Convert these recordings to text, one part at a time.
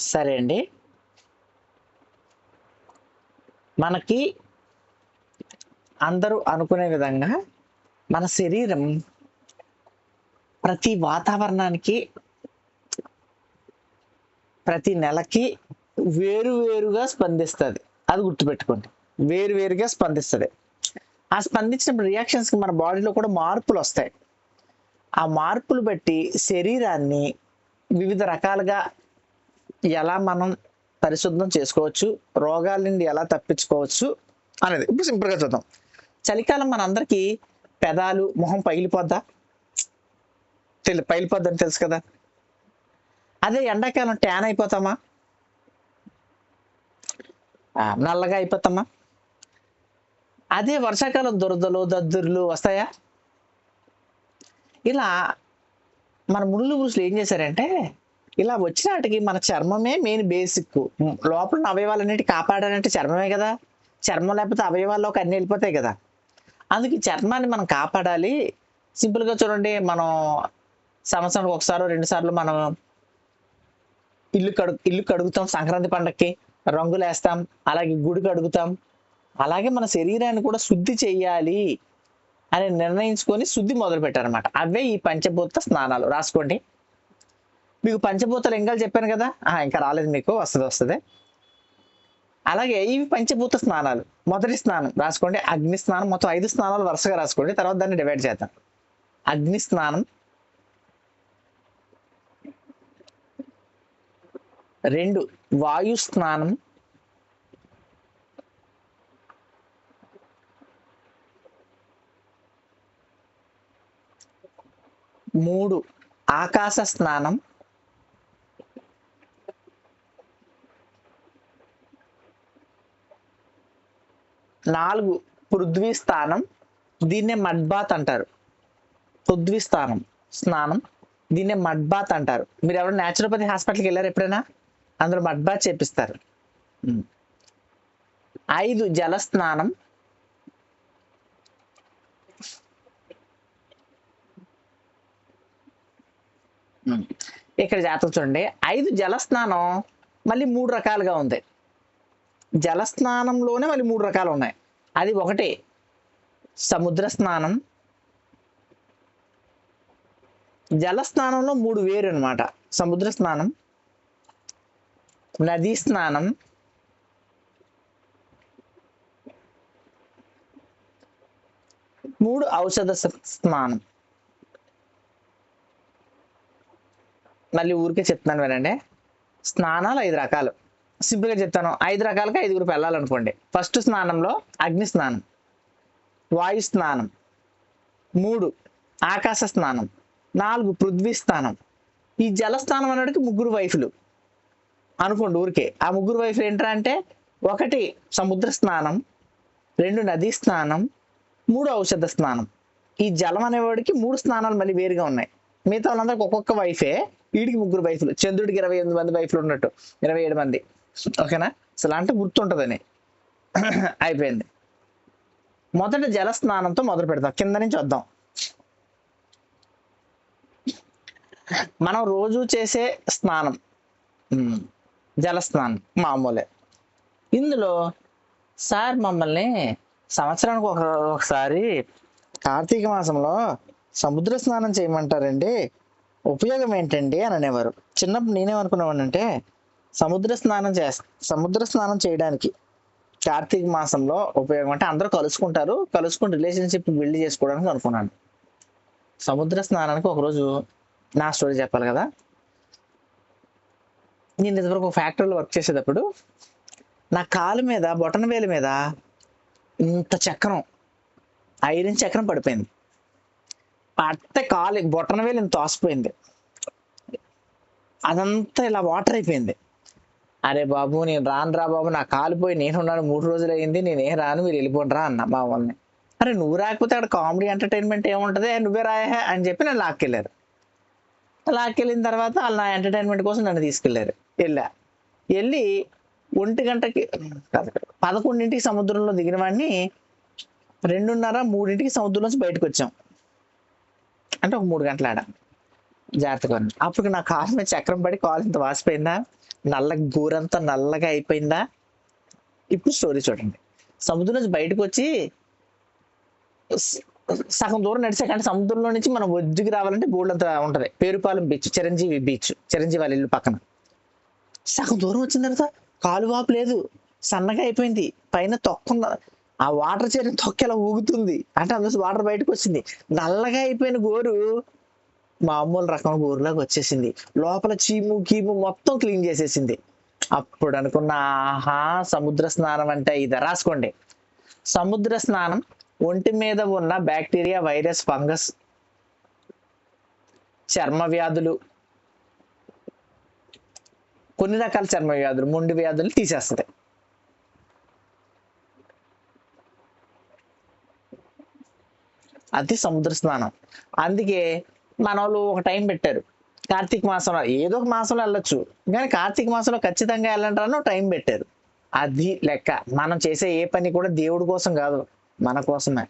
సరే అండి. మనకి అందరూ అనుకునే విధంగా మన శరీరం ప్రతి వాతావరణానికి, ప్రతి నెలకి వేరువేరుగా స్పందిస్తది. అది గుర్తుపెట్టుకోండి. వేరువేరుగా స్పందిస్తది. ఆ స్పందించినప్పుడు రియాక్షన్స్‌కి మన బాడీలో కూడా మార్పులొస్తాయి. ఆ మార్పులు బట్టి శరీరాన్ని వివిధ రకాలుగా ఎలా మనం పరిశుద్ధం చేసుకోవచ్చు, రోగాల నుండి ఎలా తప్పించుకోవచ్చు అనేది ఇప్పుడు సింపుల్‌గా చూద్దాం. చలికాలం మనందరికీ పెదాలు, మొహం పగిలిపోద్దా? పగిలిపోద్దని తెలుసు కదా! అదే ఎండాకాలం ట్యాన్ అయిపోతామా? నల్లగా అయిపోతామా? అదే వర్షాకాలం దురదలు, దద్దుర్లు వస్తాయా? ఇలా మన మునులు పురుషులు ఏం చేశారంటే, ఇలా వచ్చినాటికి మన చర్మమే మెయిన్ బేసిక్. లోపల ఉన్న అవయవాలన్నిటి కాపాడాలంటే చర్మమే కదా! చర్మం లేకపోతే అవయవాల్లోకి అన్నీ వెళ్ళిపోతాయి కదా! అందుకే చర్మాన్ని మనం కాపాడాలి. సింపుల్‌గా చూడండి, మనం సంవత్సరానికి ఒకసారో, 2 సార్లు మనం ఇల్లు కడుగుతాం సంక్రాంతి పండక్కి. రంగులేస్తాం. అలాగే గుడి కడుగుతాం. అలాగే మన శరీరాన్ని కూడా శుద్ధి చెయ్యాలి అని నిర్ణయించుకొని శుద్ధి మొదలుపెట్టారనమాట. అవే ఈ పంచభూత స్నానాలు. రాసుకోండి. మీకు పంచభూత లింగాలు చెప్పాను కదా! ఇంకా రాలేదు మీకు. వస్తది. అలాగే ఇవి పంచభూత స్నానాలు. మొదటి స్నానం రాసుకోండి. అగ్ని స్నానం. మొత్తం 5 స్నానాలు వరుసగా రాసుకోండి. తర్వాత దాన్ని డివైడ్ చేద్దాం. అగ్ని స్నానం. 2 వాయు స్నానం. 3 ఆకాశ స్నానం. 4 పృథ్వీ స్థానం. దీన్నే మడ్ బాత్ అంటారు. పృథ్వీ స్నానం. దీన్నే మడ్ బాత్ అంటారు. మీరు ఎవరైనా న్యాచురోపతి హాస్పిటల్కి వెళ్ళారు ఎప్పుడైనా? అందులో మడ్ బాత్ చేపిస్తారు. 5 జల స్నానం. ఇక్కడ జాతర చూడండి. 5 జల స్నానం మళ్ళీ 3 రకాలుగా ఉంది. జల స్నానంలోనే మళ్ళీ 3 రకాలు ఉన్నాయి. అది ఒకటి సముద్ర స్నానం. జల స్నానంలో 3 వేరు అనమాట. సముద్ర స్నానం, నదీ స్నానం, మూడు ఔషధ స్నానం. మళ్ళీ ఊరికే చెప్తున్నాను వినండి. స్నానాలు 5 రకాలు. సింపుల్గా చెప్తాను. 5 రకాలుగా 5గురు వెళ్ళాలనుకోండి. ఫస్ట్ స్నానంలో అగ్ని స్నానం, వాయు స్నానం, 3 ఆకాశ స్నానం, 4 పృథ్వీ స్నానం. ఈ జలస్నానం అనేటికి 3 వైఫులు అనుకోండి ఊరికే. ఆ 3 వైఫులు ఏంట్రా అంటే, 1 సముద్ర స్నానం, 2 నదీ స్నానం, 3 ఔషధ స్నానం. ఈ జలం అనేవాడికి 3 స్నానాలు మళ్ళీ వేరుగా ఉన్నాయి. మిగతా వాళ్ళందరికి ఒక్కొక్క వైఫే. వీడికి 3 వైఫులు. చంద్రుడికి 28 మంది వైఫులు ఉన్నట్టు 27 మంది. ఓకేనా? అసలు అంటే గుర్తుంటుందని. అయిపోయింది. మొదట జల స్నానంతో మొదలు పెడతాం. కింద నుంచి వద్దాం. మనం రోజు చేసే స్నానం జల స్నానం మామూలే. ఇందులో సార్ మమ్మల్ని సంవత్సరానికి ఒకసారి కార్తీక మాసంలో సముద్ర స్నానం చేయమంటారండి, ఉపయోగం ఏంటండి అని అనేవారు. చిన్నప్పుడు నేనేమనుకున్నానంటే, సముద్ర స్నానం చేయడానికి కార్తీక మాసంలో ఉపయోగం అంటే అందరూ కలుసుకుని రిలేషన్షిప్ బిల్డ్ చేసుకోవడానికి అనుకున్నాను. సముద్ర స్నానానికి ఒకరోజు నా స్టోరీ చెప్పాలి కదా. నేను ఇంతవరకు ఒక ఫ్యాక్టరీలో వర్క్ చేసేటప్పుడు నా కాలు మీద, బొటన వేలు మీద ఇంత చక్రం, ఐరన్ చక్రం పడిపోయింది. పడితే కాలు బొటన వేలు ఇంత తోసిపోయింది. అదంతా ఇలా వాటర్ అయిపోయింది. అరే బాబు, నేను రాను రా బాబు, నా కాలిపోయి నేనున్నాను 3 రోజులు అయింది, నేనేం రాను, మీరు వెళ్ళిపోండి రా అన్న మా వాళ్ళని. అరే నువ్వు రాకపోతే అక్కడ కామెడీ ఎంటర్టైన్మెంట్ ఏముంటది, నువ్వే రాయా అని చెప్పి నన్ను లాక్కెళ్ళారు. లాక్కెళ్ళిన తర్వాత వాళ్ళు నా ఎంటర్టైన్మెంట్ కోసం నన్ను తీసుకెళ్ళారు. వెళ్ళి 1 గంటకి 11ంటికి సముద్రంలో దిగిన వాడిని 2:30, 3ంటికి సముద్రం నుంచి బయటకు వచ్చాం. అంటే ఒక 3 గంటల ఆడ. జాగ్రత్తగా ఉండండి. అప్పుడు నా కాలు మీద చక్రం పడి కాలు ఇంత వాసిపోయిందా, గూరంతా నల్లగా అయిపోయిందా. ఇప్పుడు స్టోరీ చూడండి. సముద్రం నుంచి బయటకు వచ్చి స్- సగం దూరం నడిచాక, అంటే సముద్రంలో నుంచి మనం ఒడ్డుకి రావాలంటే బోర్డు అంత ఉంటది. పేరుపాలెం బీచ్, చిరంజీవి బీచ్, చిరంజీవి వాళ్ళ ఇల్లు పక్కన. సగం దూరం వచ్చిన తర్వాత కాలు వాపు లేదు, సన్నగా అయిపోయింది, పైన తొక్క ఆ వాటర్ చేరిన తొక్క ఇలా ఊగుతుంది, అంటే అందులో వాటర్ బయటకు వచ్చింది. నల్లగా అయిపోయిన గోరు మామూలు రకం గోరులాగా వచ్చేసింది, లోపల చీము కీము మొత్తం క్లీన్ చేసేసింది. అప్పుడు అనుకున్న, ఆహా సముద్ర స్నానం అంటే ఇది. రాసుకోండి. సముద్ర స్నానం ఒంటి మీద ఉన్న బ్యాక్టీరియా, వైరస్, ఫంగస్, చర్మ వ్యాధులు, కొన్ని రకాల చర్మ వ్యాధులు, మొండి వ్యాధులు తీసేస్తుంది. అది సముద్ర స్నానం. అందుకే మన వాళ్ళు ఒక టైం పెట్టారు, కార్తీక మాసంలో ఏదో ఒక మాసంలో వెళ్ళొచ్చు, కానీ కార్తీక మాసంలో ఖచ్చితంగా వెళ్ళంటారని ఒక టైం పెట్టారు. అది లెక్క. మనం చేసే ఏ పని కూడా దేవుడి కోసం కాదు, మన కోసమే.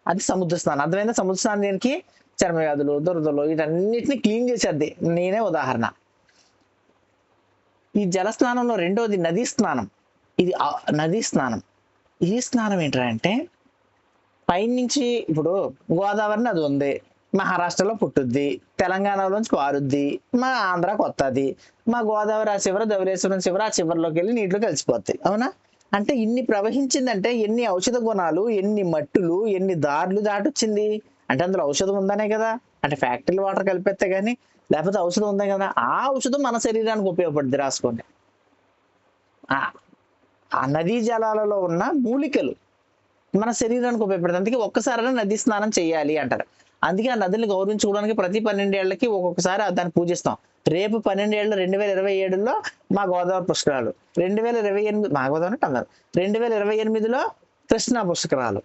అది సముద్ర స్నానం. అర్థమైందా? సముద్ర స్నానం దేనికి? చర్మ వ్యాధులు, దురదలు, వీటన్నిటిని క్లీన్ చేసేది. నేనే ఉదాహరణ. ఈ జల స్నానంలో రెండోది నదీ స్నానం. ఇది నదీ స్నానం. ఈ స్నానం ఏంటంటే అంటే, పైనుంచి ఇప్పుడు గోదావరి నది ఉంది, మహారాష్ట్రలో పుట్టుద్ది, తెలంగాణలోంచి పారుద్ది, మా ఆంధ్రాకి వస్తుంది, మా గోదావరి ఆ చివర, ధవళేశ్వరం చివర ఆ చివరిలోకి వెళ్ళి నీటిలో కలిసిపోతాయి. అవునా? అంటే ఇన్ని ప్రవహించిందంటే ఎన్ని ఔషధ గుణాలు, ఎన్ని మట్టులు, ఎన్ని దారులు దాటొచ్చింది. అంటే అందులో ఔషధం ఉందనే కదా. అంటే ఫ్యాక్టరీలు వాటర్ కలిపేస్తే కానీ, లేకపోతే ఔషధం ఉందే కదా. ఆ ఔషధం మన శరీరానికి ఉపయోగపడుద్ది. రాసుకోండి. ఆ ఆ నదీ జలాలలో ఉన్న మూలికలు మన శరీరానికి ఉపయోగపడుతుంది. అందుకే ఒక్కసారైనా నది స్నానం చేయాలి అంటారు. అందుకే ఆ నదిని గౌరవించుకోవడానికి ప్రతి 12 ఏళ్లకి ఒక్కొక్కసారి దాన్ని పూజిస్తాం. రేపు 12 ఏళ్ళు 2027లో మా గోదావరి పుష్కరాలు, 2028 మా గోదావరి అన్నారు, 2028లో కృష్ణా పుష్కరాలు.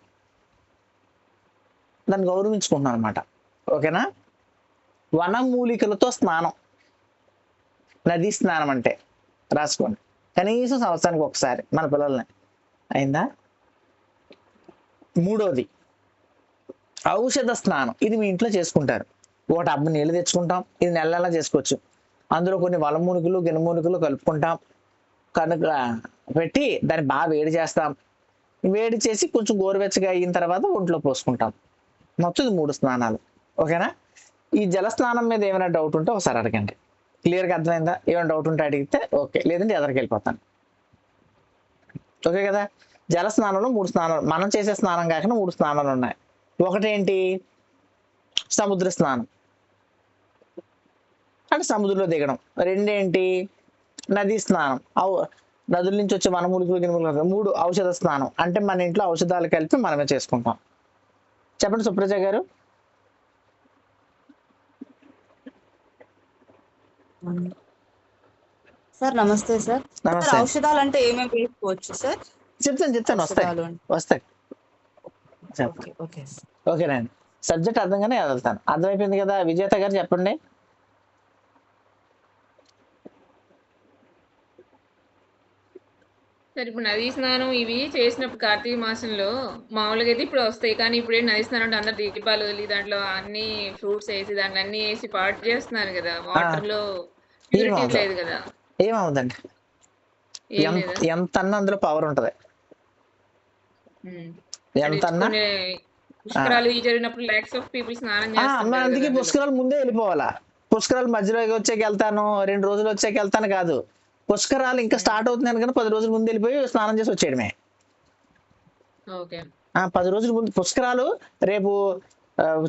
దాన్ని గౌరవించుకుంటున్నాం అనమాట. ఓకేనా? వనమూలికలతో స్నానం, నదీ స్నానం అంటే. రాసుకోండి. కనీసం సంవత్సరానికి ఒకసారి మన పిల్లల్ని. అయిందా? మూడోది ఔషధ స్నానం. ఇది మీ ఇంట్లో చేసుకుంటారు. ఒక టబ్బు నీళ్ళు తెచ్చుకుంటాం, ఇది నెల నెలా చేసుకోవచ్చు. అందులో కొన్ని వలమూలికలు, గినమూలికలు కలుపుకుంటాం, కనుక పెట్టి దాన్ని బాగా వేడి చేస్తాం. వేడి చేసి కొంచెం గోరువెచ్చగా అయిన తర్వాత ఒంట్లో పోసుకుంటాం. మొత్తం ఇది 3 స్నానాలు. ఓకేనా? ఈ జల స్నానం మీద ఏమైనా డౌట్ ఉంటే ఒకసారి అడగండి. క్లియర్గా అర్థమైందా? ఏమైనా డౌట్ ఉంటే అడిగితే ఓకే, లేదంటే ఎదరికి వెళ్ళిపోతాను. ఓకే కదా? జల స్నానంలో 3 స్నానాలు, మనం చేసే స్నానం కాకుండా 3 స్నానాలు ఉన్నాయి. ఒకటేంటి? సముద్ర స్నానం, అంటే సముద్రంలో దిగడం. రెండేంటి? నదీ స్నానం, నదుల నుంచి వచ్చే వనమూలికలు, గినమూలికలు. 3 ఔషధ స్నానం, అంటే మన ఇంట్లో ఔషధాలు కలిపి మనమే చేసుకుంటాం. చెప్పండి సుప్రజ గారు. సార్ నమస్తే సార్. సార్ నమస్తే. ఔషధాలు అంటే ఏమేమి వేసుకోవచ్చు సార్? చెప్తాను, వస్తాయి ఔషధాలు వస్తాయి. ఓకే ఓకే ఓకేనండి. సబ్జెక్ట్ అర్థంగానే వెళ్తాను. అర్థమైపోయింది కదా? విజేత గారు చెప్పండి. సరే, ఇప్పుడు నదీ స్నానం ఇవి చేసినప్పుడు కార్తీక మాసంలో మామూలుగా అయితే ఇప్పుడు వస్తాయి, కానీ ఇప్పుడు నదీ స్నానం అంటే అందరు దీపాలు వదిలి దాంట్లో అన్ని ఫ్రూట్స్ వేసి దాంట్లో అన్ని వేసి పాడు చేస్తున్నారు కదా. వాటర్ లో ప్యూరిటీ ఏమవుతుంది? లేదు కదా. ఏమవుతుందండి? ఏం లేదా? ఎంత అన్నా అందులో పవర్ ఉంటది. ఎంత అన్నా కొన్ని పుష్కరాలు ఈ జరిగినప్పుడు లాక్స్ ఆఫ్ పీపుల్ స్నానం చేస్తుంటారు అందుకే కదా. పుష్కరాలు ముందే వెళ్ళిపోవాలా. పుష్కరాలు మధ్యలో వచ్చాక వెళ్తాను, 2 రోజులు వచ్చాక వెళ్తాను కాదు. పుష్కరాలు ఇంకా స్టార్ట్ అవుతున్నాను కానీ 10 రోజుల ముందు వెళ్ళిపోయి స్నానం చేసి వచ్చేయడమే. ఓకే. 10 రోజుల ముందు పుష్కరాలు. రేపు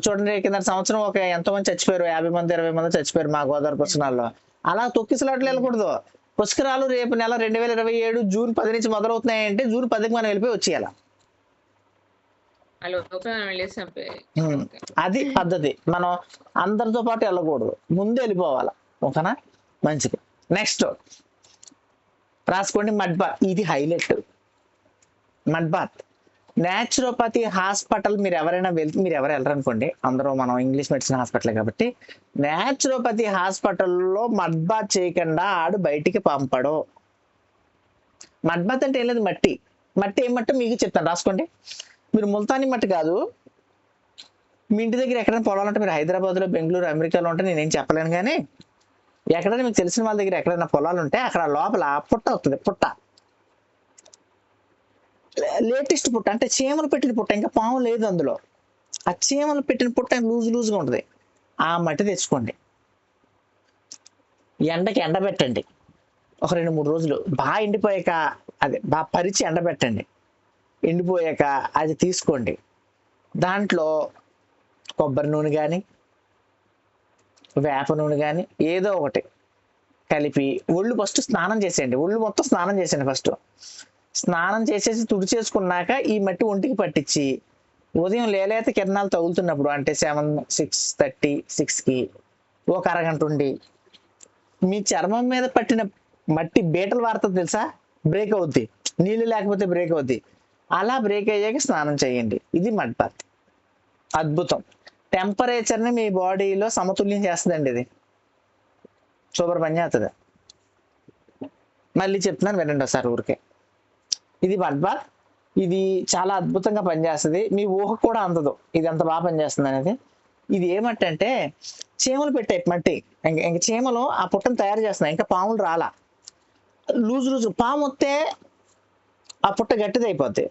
చూడండి, కింద సంవత్సరం ఒక ఎంతో మంది చచ్చిపోయారు, 50 మంది 20 మంది చచ్చిపోయారు మా గోదావరి పుష్కరాల్లో. అలా తొక్కిసలాట్లు వెళ్ళకూడదు. పుష్కరాలు రేపు నెల 2027 జూన్ 10 నుంచి మొదలవుతున్నాయంటే జూన్ 10కి మనం వెళ్ళిపోయి వచ్చేయాలి. అది పద్ధతి. మనం అందరితో పాటు వెళ్ళకూడదు, ముందు వెళ్ళిపోవాలి. ఓకేనా? మంచిది. నెక్స్ట్ రాసుకోండి. Mud bath. ఇది highlight. Mud bath. Naturopathy hospital మీరు ఎవరైనా వెళ్తే, మీరు ఎవరు వెళ్ళరు అనుకోండి, అందరూ మనం ఇంగ్లీష్ మెడిసిన్ హాస్పిటల్ కాబట్టి, న్యాచురోపతి హాస్పిటల్లో మడ్ బాత్ చేయకుండా ఆడు బయటికి పంపడు. మడ్ బాత్ అంటే ఏం లేదు, మట్టి. మట్టి ఏం మట్టి మీకు చెప్తాను, రాసుకోండి. మీరు ముల్తానీ మట్టి కాదు, మీ ఇంటి దగ్గర ఎక్కడైనా పొలాలు ఉంటే, మీరు హైదరాబాద్లో, బెంగళూరు, అమెరికాలో ఉంటే నేనేం చెప్పలేను, కానీ ఎక్కడైనా మీకు తెలిసిన వాళ్ళ దగ్గర ఎక్కడైనా పొలాలు ఉంటే అక్కడ లోపల పుట్ట అవుతుంది. పుట్ట లేటెస్ట్ పుట్ట, అంటే చీమలు పెట్టిన పుట్ట, ఇంకా పాము లేదు అందులో. ఆ చీమలు పెట్టిన పుట్ట లూజ్గా ఉంటుంది. ఆ మట్టి తెచ్చుకోండి, ఎండకి ఎండబెట్టండి. ఒక 2-3 రోజులు బాగా ఎండిపోయాక, అదే బాగా పరిచి ఎండబెట్టండి. ఎండిపోయాక అది తీసుకోండి. దాంట్లో కొబ్బరి నూనె కానీ, వేప నూనె కానీ ఏదో ఒకటి కలిపి ఒళ్ళు ఫస్ట్ స్నానం చేసేయండి. ఒళ్ళు మొత్తం స్నానం చేసేయండి. ఫస్ట్ స్నానం చేసేసి తుడిచేసుకున్నాక ఈ మట్టి ఒంటికి పట్టించి ఉదయం లేలేత కిరణాలు తగులుతున్నప్పుడు, అంటే 6:30, 6కి ఒక అరగంట ఉండి మీ చర్మం మీద పట్టిన మట్టి బీటలు వాడుతుంది తెలుసా, బ్రేక్ అవుద్ది. నీళ్ళు లేకపోతే బ్రేక్ అవుద్ది. అలా బ్రేక్ అయ్యాక స్నానం చేయండి. ఇది మడ్ బాత్. అద్భుతం. టెంపరేచర్ని మీ బాడీలో సమతుల్యం చేస్తుందండి. ఇది సూపర్ పని చేస్తుంది. మళ్ళీ చెప్తున్నాను, వినండి ఒకసారి ఊరికే. ఇది మడ్ బాత్. ఇది చాలా అద్భుతంగా పనిచేస్తుంది. మీ ఊహ కూడా అందదు ఇది ఎంత బాగా పనిచేస్తుంది అనేది. ఇది ఏమట్టి అంటే చీమలు పెట్టే మట్టి. ఇంక చీమలు ఆ పుట్టను తయారు చేస్తున్నాయి, ఇంకా పాములు రాలా. లూజు పాము వస్తే ఆ పుట్ట గట్టిది అయిపోద్ది.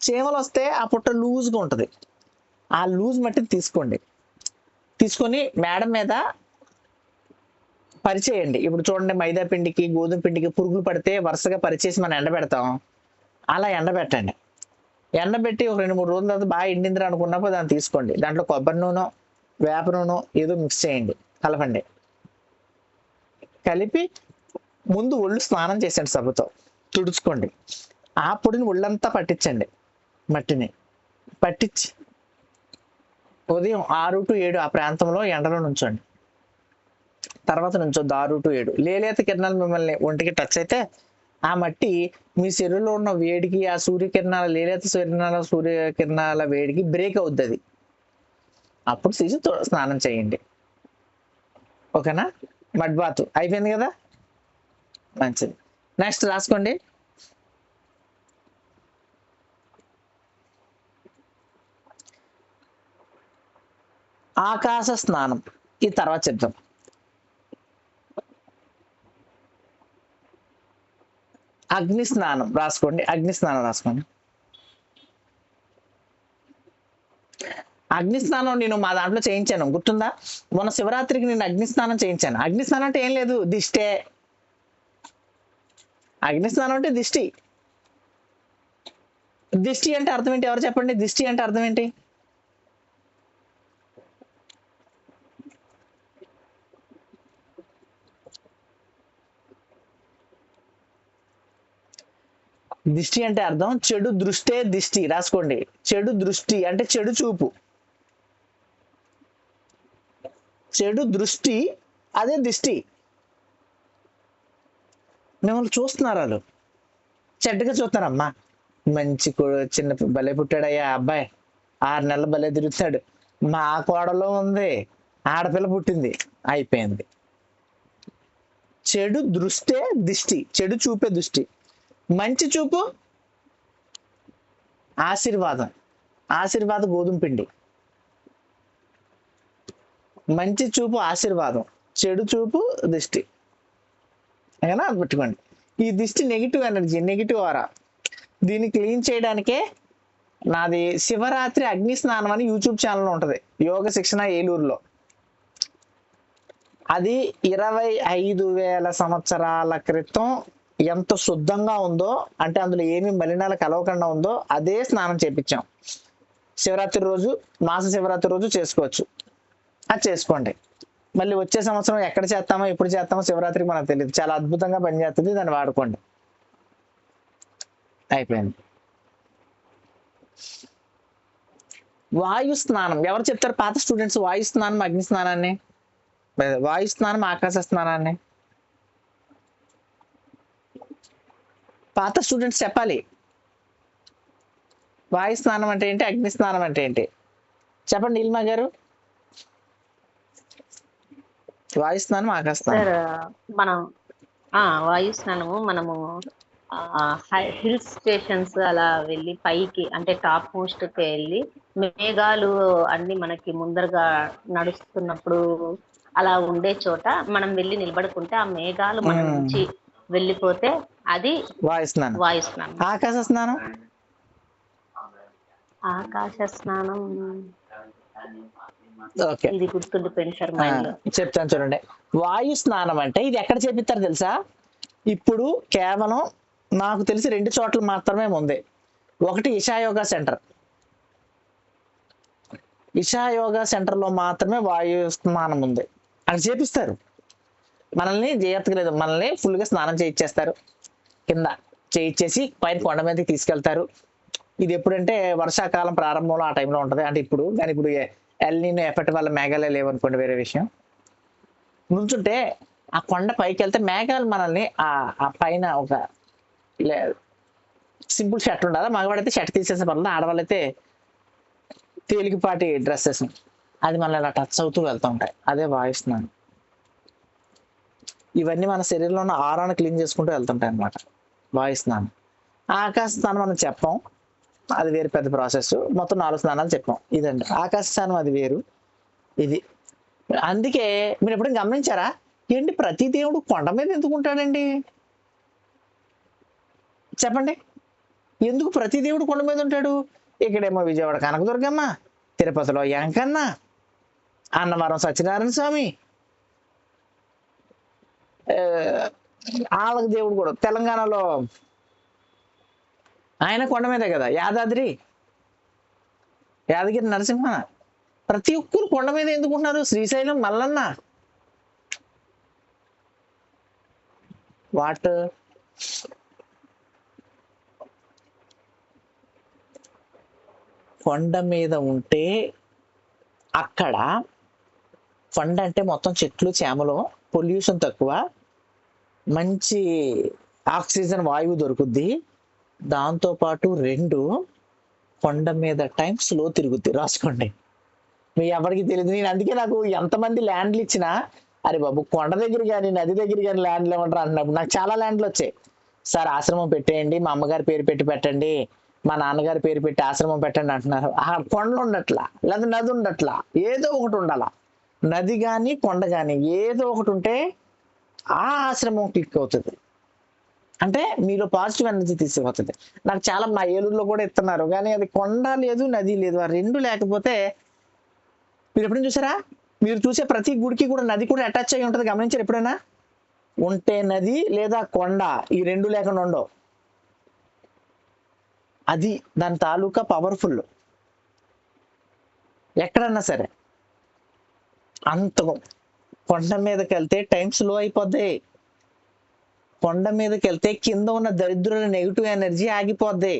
చీమలు వస్తే ఆ పుట్ట లూజ్గా ఉంటుంది. ఆ లూజ్ మట్టిని తీసుకోండి. తీసుకొని మేడ మీద పరిచేయండి. ఇప్పుడు చూడండి, మైదా పిండికి, గోధుమ పిండికి పురుగులు పడితే వరుసగా పరిచేసి మనం ఎండబెడతాం. అలా ఎండబెట్టండి. ఎండబెట్టి ఒక 2-3 రోజుల తర్వాత బాగా ఎండిందిరా అనుకున్నప్పుడు దాన్ని తీసుకోండి. దాంట్లో కొబ్బరి నూనె, వేప నూనె ఏదో మిక్స్ చేయండి, కలపండి. కలిపి ముందు ఒళ్ళు స్నానం చేసేయండి, సబ్బుతో తుడుచుకోండి. ఆ పొడిని ఒళ్ళంతా పట్టించండి. మట్టిని పట్టించి ఉదయం 6 to 7 ఆ ప్రాంతంలో ఎండలో నుంచోండి. తర్వాత నుంచొద్దు 6 to 7. లేలేత కిరణాలు మిమ్మల్ని ఒంటికి టచ్ అయితే ఆ మట్టి మీ శరీరంలో ఉన్న వేడికి, ఆ లేలేత సూర్యకిరణాల వేడికి బ్రేక్ అవుద్ది. అది అప్పుడు తీసి స్నానం చేయండి. ఓకేనా? మడ్ బాత్ అయిపోయింది కదా, మంచిది. నెక్స్ట్ రాసుకోండి. ఆకాశ స్నానం. ఈ తర్వాత చెప్తాం. అగ్ని స్నానం రాసుకోండి. అగ్ని స్నానం రాసుకోండి. అగ్ని స్నానం నేను మా దాంట్లో చేయించాను, గుర్తుందా? మొన్న శివరాత్రికి నేను అగ్ని స్నానం చేయించాను. అగ్ని స్నానం అంటే ఏం లేదు, దిష్టే. అగ్ని స్నానం అంటే దిష్టి. దిష్టి అంటే అర్థం ఏంటి? ఎవరు చెప్పండి, దిష్టి అంటే అర్థం ఏంటి? దిష్టి అంటే అర్థం చెడు దృష్టే దిష్టి. రాసుకోండి. చెడు దృష్టి అంటే చెడు చూపు. చెడు దృష్టి అదే దిష్టి. మిమ్మల్ని చూస్తున్నారు, వాళ్ళు చెడ్డగా చూస్తున్నారమ్మా. మంచి చిన్న భలే పుట్టాడయ్యా అబ్బాయి, 6 నెలలు భలే తిరుగుతాడు. మా కోడలో ఉంది, ఆడపిల్ల పుట్టింది, అయిపోయింది. చెడు దృష్టే దిష్టి, చెడు చూపే దృష్టి. మంచి చూపు ఆశీర్వాదం. ఆశీర్వాద గోధుమ పిండి. మంచి చూపు ఆశీర్వాదం, చెడు చూపు దిష్టి. అయినా అది పెట్టుకోండి. ఈ దిష్టి నెగిటివ్ ఎనర్జీ, నెగిటివ్ ఆరా. దీన్ని క్లీన్ చేయడానికే నాది శివరాత్రి అగ్ని స్నానం అని యూట్యూబ్ ఛానల్ ఉంటుంది, యోగ శిక్షణ ఏలూరులో. అది 25,000 సంవత్సరాల క్రితం ఎంత శుద్ధంగా ఉందో, అంటే అందులో ఏమి మలినాలు కలవకుండా ఉందో అదే స్నానం చేపించాం. శివరాత్రి రోజు, మాస శివరాత్రి రోజు చేసుకోవచ్చు. అది చేసుకోండి. మళ్ళీ వచ్చే సంవత్సరం ఎక్కడ చేస్తామో, ఎప్పుడు చేస్తామో శివరాత్రికి మనకు తెలియదు. చాలా అద్భుతంగా పనిచేస్తుంది, దాన్ని వాడుకోండి. అయిపోయింది. వాయు స్నానం ఎవరు చెప్తారు? పాత స్టూడెంట్స్ వాయు స్నానం, అగ్ని స్నానాన్ని, వాయు స్నానం, ఆకాశ స్నానాన్ని పాత స్టూడెంట్స్ చెప్పాలి. వాయు స్నానం అంటే ఏంటి, అగ్ని స్నానం అంటే ఏంటి చెప్పండి. నీలిమా గారు, వాయు స్నానం, ఆకాశ స్నానం. సార్ మనం వాయు స్నానము మనము హిల్ స్టేషన్స్ అలా వెళ్ళి పైకి అంటే టాప్ మోస్ట్ కి వెళ్ళి మేఘాలు అన్ని మనకి ముందరగా నడుస్తున్నప్పుడు అలా ఉండే చోట మనం వెళ్ళి నిలబడుకుంటే ఆ మేఘాలు మన నుంచి వెళ్ళిపోతే అది వాయు స్నానం. వాయు స్నానం. ఆకాశ స్నానం ఆకాశ స్నానం ఓకే ఇది గుర్తుండిపోయింది సార్ మైండ్ లో. చెప్తాను చూడండి. వాయు స్నానం అంటే ఇది ఎక్కడ చేపిస్తారు తెలుసా? ఇప్పుడు కేవలం నాకు తెలిసి 2 చోట్ల మాత్రమే ఉంది. ఒకటి Isha yoga centre. Isha yoga centre లో మాత్రమే వాయు స్నానం ఉంది. అక్కడ చేపిస్తారు. మనల్ని చేయలేదు, మనల్ని ఫుల్ గా స్నానం చేయించేస్తారు. కింద చేయించేసి పైన కొండ మీదకి తీసుకెళ్తారు. ఇది ఎప్పుడంటే వర్షాకాలం ప్రారంభంలో ఆ టైంలో ఉంటది. అంటే ఇప్పుడు కానీ ఇప్పుడు ఎల్నినో ఎఫెక్ట్ వల్ల మేఘాలే లేవనుకోండి, వేరే విషయం. నుంచుంటే ఆ కొండ పైకి వెళ్తే మేఘాలు మనల్ని ఆ పైన ఒక సింపుల్ షర్ట్ ఉండాలి. మగవాడైతే షర్ట్ తీసేసే పర్లేదు, ఆడవాళ్ళైతే తేలికపాటి డ్రెస్సెస్ అది మనల్ని ఇలా టచ్ అవుతూ వెళ్తూ ఉంటాయి. అదే వాయిస్తున్నాను. ఇవన్నీ మన శరీరంలో ఉన్న ఆరాను క్లీన్ చేసుకుంటూ వెళ్తుంటాయి అనమాట వాయిస్తున్నాను. ఆకాశ స్నానం మనం చెప్పాం, అది వేరు పెద్ద ప్రాసెస్. మొత్తం 4 స్నానాలు చెప్పాం. ఇదండి ఆకాశ స్నానం, అది వేరు ఇది. అందుకే మీరు ఎప్పుడైనా గమనించారా ఏంటి ప్రతి దేవుడు కొండ మీద ఎందుకు ఉంటాడండి? చెప్పండి, ఎందుకు ప్రతి దేవుడు కొండ మీద ఉంటాడు? ఇక్కడేమో విజయవాడ కనకదుర్గమ్మ, తిరుపతిలో యాంకన్న, అన్నవరం సత్యనారాయణ స్వామి, ఆళ్ళకి దేవుడు కూడా తెలంగాణలో ఆయన కొండ మీదే కదా, యాదగిరి నరసింహ. ప్రతి ఒక్కరు కొండ మీద ఎందుకుంటున్నారు? శ్రీశైలం మల్లన్న, వాట్ కొండ మీద ఉంటే అక్కడ కొండ అంటే మొత్తం చెట్లు చేమలు, పొల్యూషన్ తక్కువ, మంచి ఆక్సిజన్ వాయువు దొరుకుద్ది. దాంతోపాటు 2 కొండ మీద టైం స్లో తిరుగుద్ది. రాసుకోండి, మీ ఎవరికి తెలియదు. నేను అందుకే నాకు ఎంతమంది ల్యాండ్లు ఇచ్చినా అరే బాబు కొండ దగ్గర కానీ నది దగ్గర కానీ ల్యాండ్లు ఏమంటారు అన్నప్పుడు నాకు చాలా ల్యాండ్లు వచ్చాయి. సార్ ఆశ్రమం పెట్టేయండి, మా అమ్మగారి పేరు పెట్టి పెట్టండి, మా నాన్నగారి పేరు పెట్టి ఆశ్రమం పెట్టండి అంటున్నారు. ఆ కొండలు ఉండట్లా, లేదా నది ఉండట్లా, ఏదో ఒకటి ఉండాల. నది కానీ కొండ కానీ ఏదో ఒకటి ఉంటే ఆ ఆశ్రమం క్లిక్ అవుతుంది. అంటే మీలో పాజిటివ్ ఎనర్జీ తీసుకుపోతుంది. నాకు చాలా మా ఏలూరులో కూడా ఇస్తున్నారు, కానీ అది కొండ లేదు నది లేదు. ఆ 2 లేకపోతే మీరు ఎప్పుడైనా చూసారా? మీరు చూసే ప్రతి గుడికి కూడా నది కూడా అటాచ్ అయ్యి ఉంటుంది. గమనించారు ఎప్పుడైనా? ఉంటే నది లేదా కొండ, ఈ 2 లేకుండా ఉండవు. అది దాని తాలూకా పవర్ఫుల్. ఎక్కడన్నా సరే అంత కొండ మీదకి వెళ్తే టైం స్లో అయిపోద్ది. కొండ మీదకి వెళ్తే కింద ఉన్న దరిద్రుల నెగిటివ్ ఎనర్జీ ఆగిపోద్ది.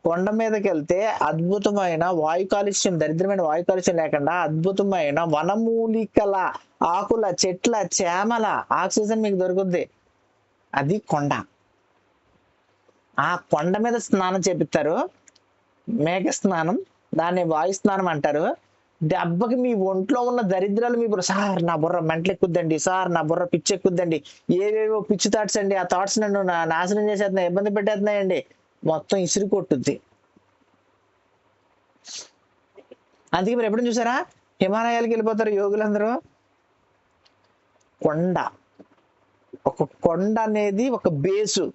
కొండ మీదకి వెళ్తే అద్భుతమైన వాయు కాలుష్యం, దరిద్రమైన వాయు కాలుష్యం లేకుండా అద్భుతమైన వనమూలికల ఆకుల చెట్ల చేమల ఆక్సిజన్ మీకు దొరుకుద్ది. అది కొండ. ఆ కొండ మీద స్నానం చేపిస్తారు, మేఘ స్నానం. దాన్ని వాయు స్నానం అంటారు. దెబ్బకి మీ ఒంట్లో ఉన్న దరిద్రాలు మీ సార్ నా బుర్ర మెంటలు ఎక్కుద్దండి, సార్ నా బుర్ర పిచ్చి ఎక్కుద్దండి, ఏవేవో పిచ్చి థాట్స్ అండి, ఆ థాట్స్ నన్ను నాశనం చేసేస్తున్నాయి, ఇబ్బంది పెట్టేస్తున్నాయండి, మొత్తం ఇసురు కొట్టుద్ది. అందుకే మీరు ఎప్పుడు చూసారా హిమాలయాలకు వెళ్ళిపోతారు యోగులందరూ? కొండ, ఒక కొండ అనేది ఒక బేసు.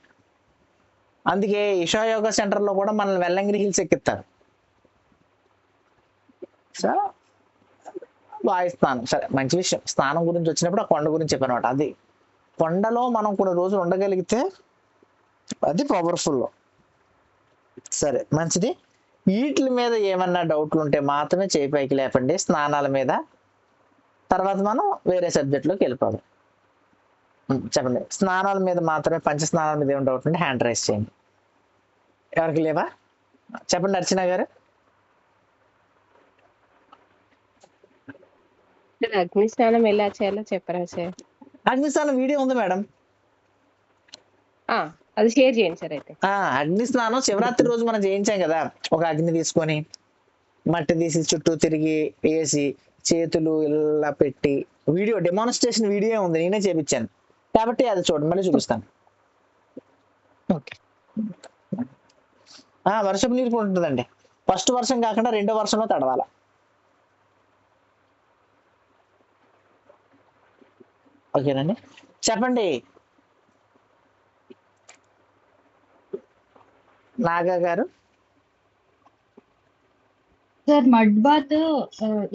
అందుకే ఇషా యోగా సెంటర్ లో కూడా మనల్ని వెల్లంగిరి హిల్స్ ఎక్కిస్తారు. సో వాయు స్నానం సరే మంచి విషయం. స్నానం గురించి వచ్చినప్పుడు ఆ కొండ గురించి చెప్పానమాట. అది కొండలో మనం కొన్ని రోజులు ఉండగలిగితే అది పవర్ఫుల్. సరే మంచిది. వీటి మీద ఏమన్నా డౌట్లు ఉంటే మాత్రమే చేయి పైకి లేపండి స్నానాల మీద. తర్వాత మనం వేరే సబ్జెక్ట్లోకి వెళ్ళిపోదాం. చెప్పండి, స్నానాల మీద మాత్రమే, పంచ స్నానాల మీద ఏమైనా డౌట్ ఉంటే హ్యాండ్ రైస్ చేయండి. ఎవరికి లేవా? చెప్పండి అర్చన గారు. అగ్ని స్నానం ఎలా చేయాలో చెప్పరా సార్? అగ్ని స్నానం వీడియో ఉంది మేడం, అది షేర్ చేయండి సార్. అయితే అగ్ని స్నానం శివరాత్రి రోజు మనం చేయించాం కదా, ఒక అగ్ని తీసుకొని మట్టి తీసి చుట్టూ తిరిగి వేసి చేతులు ఇలా పెట్టి వీడియో డెమాన్స్ట్రేషన్ వీడియో ఉంది, నేనే చేపించాను కాబట్టి అది చూడండి, మళ్ళీ చూపిస్తాను. ఓకే. వర్షపు నీరు కూడా ఉంటుందండి. ఫస్ట్ వర్షం కాకుండా రెండో వర్షంలో తడవాల. ఓకేనండి, చెప్పండి నాగా గారు. సార్ మడ్ బాత్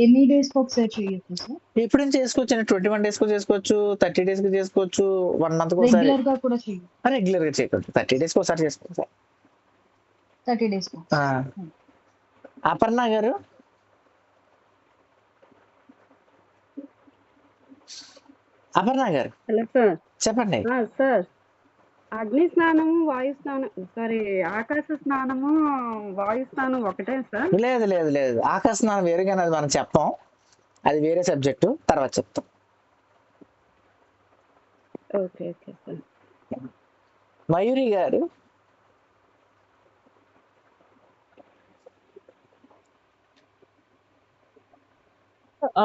ఎన్ని డేస్ కి ఒకసారి చేయొచ్చు సార్? ఎప్పుడైనా చేసుకోవచ్చు అండి. 21 days కు చేసుకోవచ్చు, 30 days కి చేసుకోవచ్చు, 1 month కి ఒకసారి. రెగ్యులర్ గా కూడా చేయొచ్చు? రెగ్యులర్ గా చేయకూడదు, 30 days కి ఒకసారి చేసుకోవచ్చు. 30 days కి అపర్ణ గారు. అపర్ణ గారు హలో సార్. చెప్పండి. సార్, అగ్ని స్నానము వాయు స్నానం సారీ ఆకాశ స్నానము వాయు స్నానం ఒకటే సార్? లేదు లేదు లేదు, ఆకాశ స్నానం వేరుగానే, అది మనం చెప్పాం, అది వేరే సబ్జెక్టు, తర్వాత చెప్తాం. Okay okay sir. మయూరి గారు.